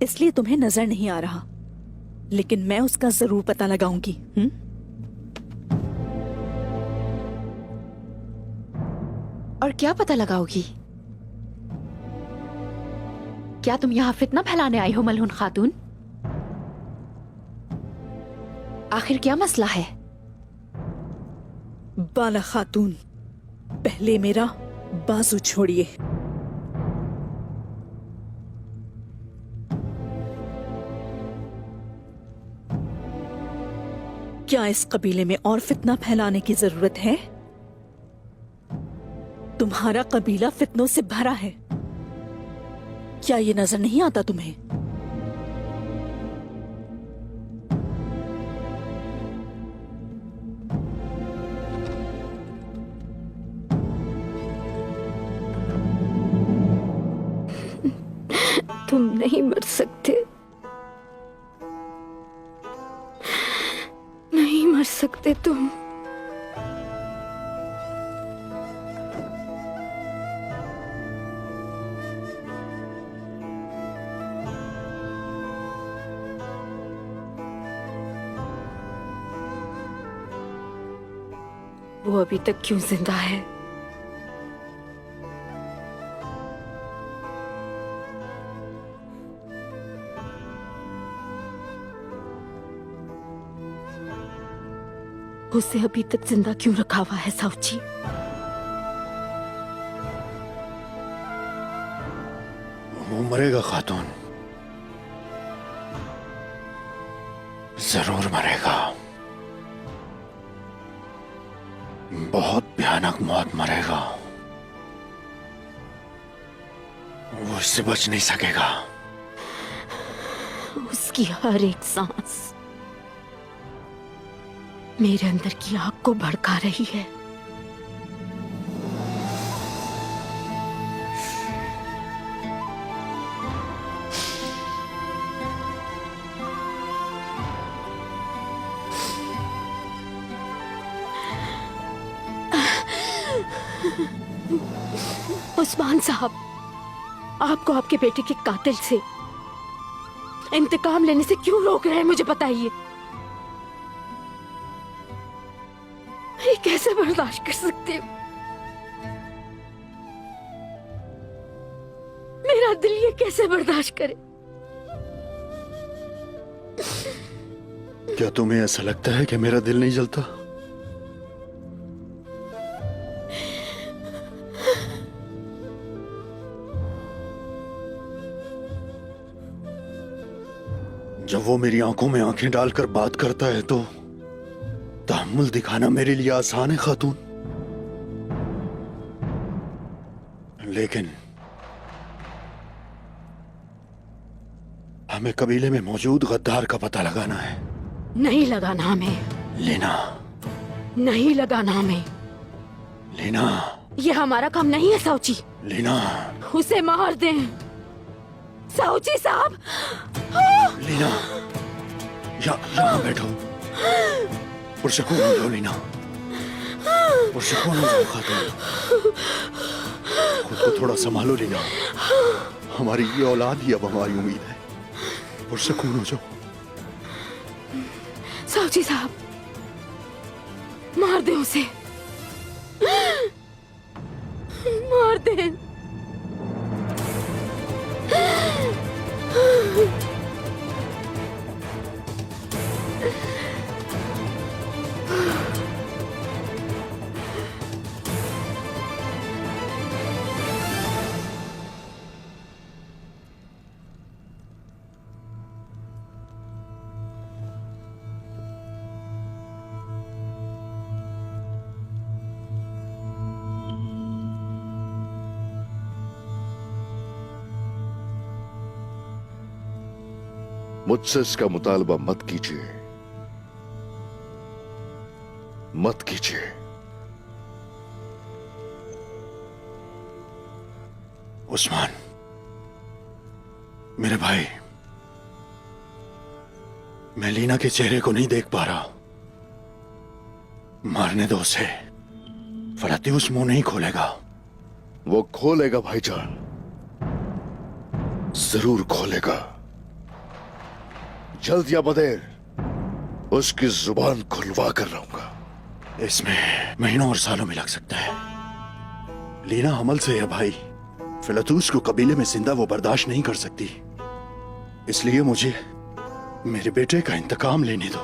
इसलिए तुम्हें नजर नहीं आ रहा, लेकिन मैं उसका जरूर पता लगाऊंगी। और क्या पता लगाओगी? क्या तुम यहाँ फितना फैलाने आई हो मलहून खातून? आखिर क्या मसला है? बाला खातून, पहले मेरा बाजू छोड़िए। क्या इस कबीले में और फितना फैलाने की जरूरत है? तुम्हारा कबीला फितनों से भरा है, क्या ये नजर नहीं आता तुम्हें? तुम नहीं मर सकते, नहीं मर सकते तुम। वो अभी तक क्यों जिंदा है? उसे अभी तक जिंदा क्यों रखा हुआ है साउची? वो मरेगा खातून, जरूर मरेगा। बहुत भयानक मौत मरेगा। वो इससे बच नहीं सकेगा। उसकी हर एक सांस मेरे अंदर की आग को भड़का रही है। उस्मान साहब, आपको आपके बेटे के कातिल से इंतकाम लेने से क्यों रोक रहे हैं, मुझे बताइए। ये कैसे बर्दाश्त कर सकते हो? मेरा दिल ये कैसे बर्दाश्त करे? क्या तुम्हें ऐसा लगता है कि मेरा दिल नहीं जलता? जब वो मेरी आंखों में आंखें डालकर बात करता है तो तहम्मुल दिखाना मेरे लिए आसान है खातून, लेकिन हमें कबीले में मौजूद गद्दार का पता लगाना है। नहीं लगाना हमें। लीना, नहीं लगाना हमें। लीना, ये हमारा काम नहीं है साउची। लीना, उसे मार दें साउची साहब। लीना, यहाँ बैठो। पुरसकून हो जाओ लीना, पुरसकून हो जाओ खातून। खुद को थोड़ा संभालो लीना, हमारी ये औलाद ही अब हमारी उम्मीद है। पुरसकून हो जाओ। साउची साहब, मार दे उसे, मार दे। मुझसे इसका मुतालबा मत कीजिए, मत कीजिए। उस्मान, मेरे भाई, मैं लीना के चेहरे को नहीं देख पा रहा। मारने दो उसे, फलातियुस मुंह नहीं खोलेगा। वो खोलेगा भाईजान, जरूर खोलेगा। जल्द या बदेर उसकी जुबान खुलवा कर रहूंगा। इसमें महीनों और सालों में लग सकता है। लीना हमल से है भाई, फिलतूस को कबीले में जिंदा वो बर्दाश्त नहीं कर सकती। इसलिए मुझे मेरे बेटे का इंतकाम लेने दो।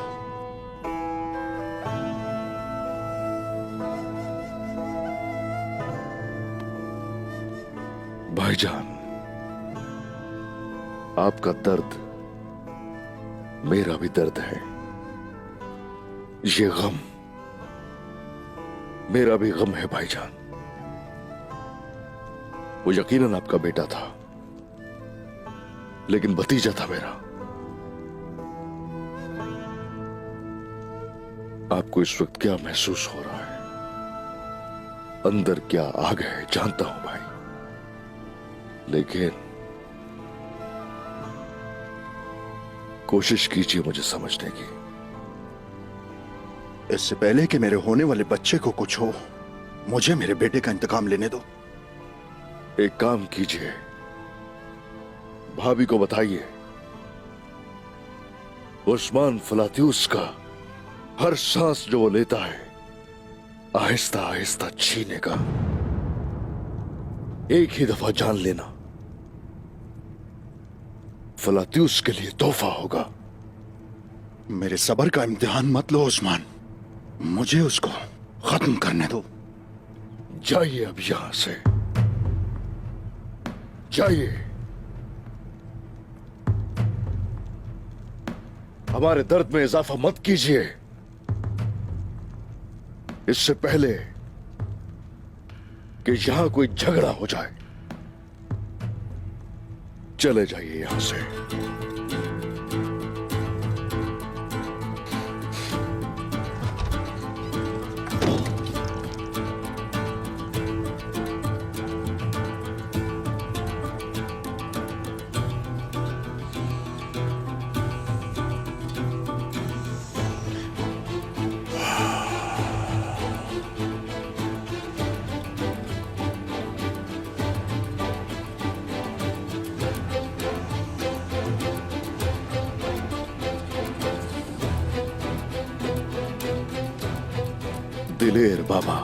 भाईजान, आपका दर्द मेरा भी दर्द है। ये गम मेरा भी गम है भाईजान। वो यकीनन आपका बेटा था, लेकिन भतीजा था मेरा। आपको इस वक्त क्या महसूस हो रहा है, अंदर क्या आग है, जानता हूं भाई, लेकिन कोशिश कीजिए मुझे समझने की। इससे पहले कि मेरे होने वाले बच्चे को कुछ हो, मुझे मेरे बेटे का इंतकाम लेने दो। एक काम कीजिए, भाभी को बताइए उस्मान फलातियुस का हर सांस जो वो लेता है आहिस्ता आहिस्ता छीनेगा। एक ही दफा जान लेना, फलातियुस के लिए तोहफा होगा। मेरे सब्र का इम्तिहान मत लो उस्मान, मुझे उसको खत्म करने दो। जाइए अब यहां से, जाइए। हमारे दर्द में इजाफा मत कीजिए। इससे पहले कि यहां कोई झगड़ा हो जाए, चले जाइए यहां से। दिलेर बाबा,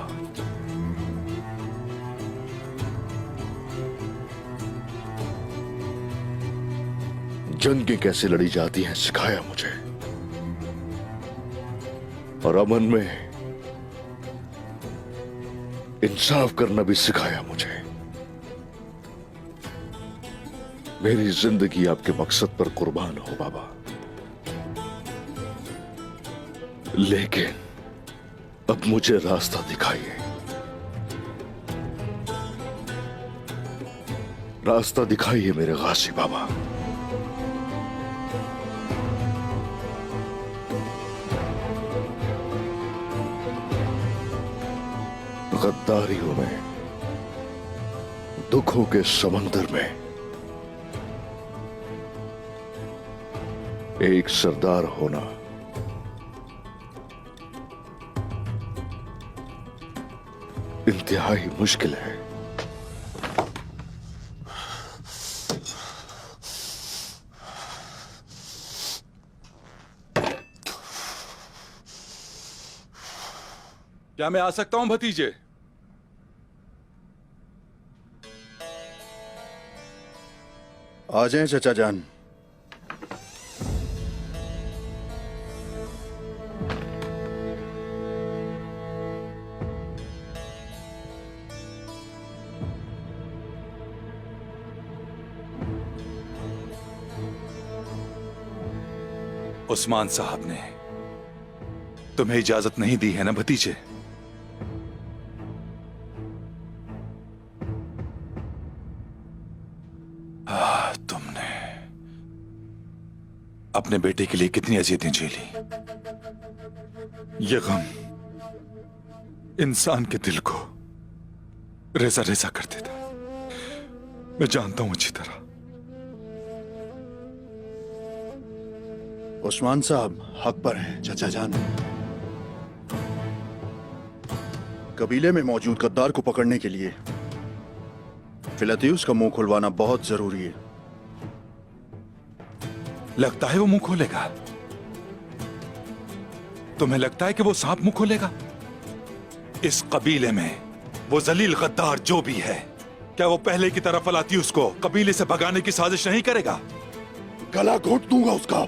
जंगें कैसे लड़ी जाती हैं सिखाया मुझे, और अमन में इंसाफ करना भी सिखाया मुझे। मेरी जिंदगी आपके मकसद पर कुर्बान हो बाबा। लेकिन अब मुझे रास्ता दिखाइए, रास्ता दिखाइए मेरे गाजी बाबा। गद्दारियों में, दुखों के समंदर में एक सरदार होना इंतहाई मुश्किल है। क्या मैं आ सकता हूं भतीजे? आ जाएं चचा जान। उस्मान साहब ने तुम्हें इजाजत नहीं दी है ना भतीजे? तुमने अपने बेटे के लिए कितनी अजियतें झेली। ये गम इंसान के दिल को रेजा रेजा कर देता। मैं जानता हूं अच्छी तरह। उस्मान साहब हक पर हैं चचा जान। कबीले में मौजूद गद्दार को पकड़ने के लिए फिलतीयुस का मुंह खुलवाना बहुत जरूरी है। लगता है वो मुंह खोलेगा? तुम्हें लगता है कि वो सांप मुंह खोलेगा? इस कबीले में वो जलील गद्दार जो भी है, क्या वो पहले की तरह फिलतीयुस को कबीले से भगाने की साजिश नहीं करेगा? गला घोट दूंगा उसका।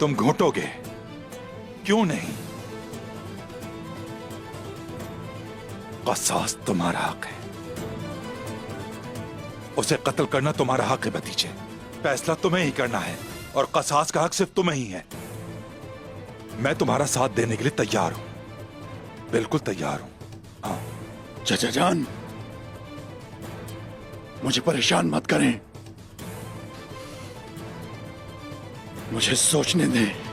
तुम घोटोगे? क्यों नहीं? कसास तुम्हारा हक है, उसे कत्ल करना तुम्हारा हक है भतीजे। फैसला तुम्हें ही करना है और कसास का हक सिर्फ तुम्हें ही है। मैं तुम्हारा साथ देने के लिए तैयार हूं, बिल्कुल तैयार हूं। हाँ चचा जान, मुझे परेशान मत करें, मुझे सोचने दें।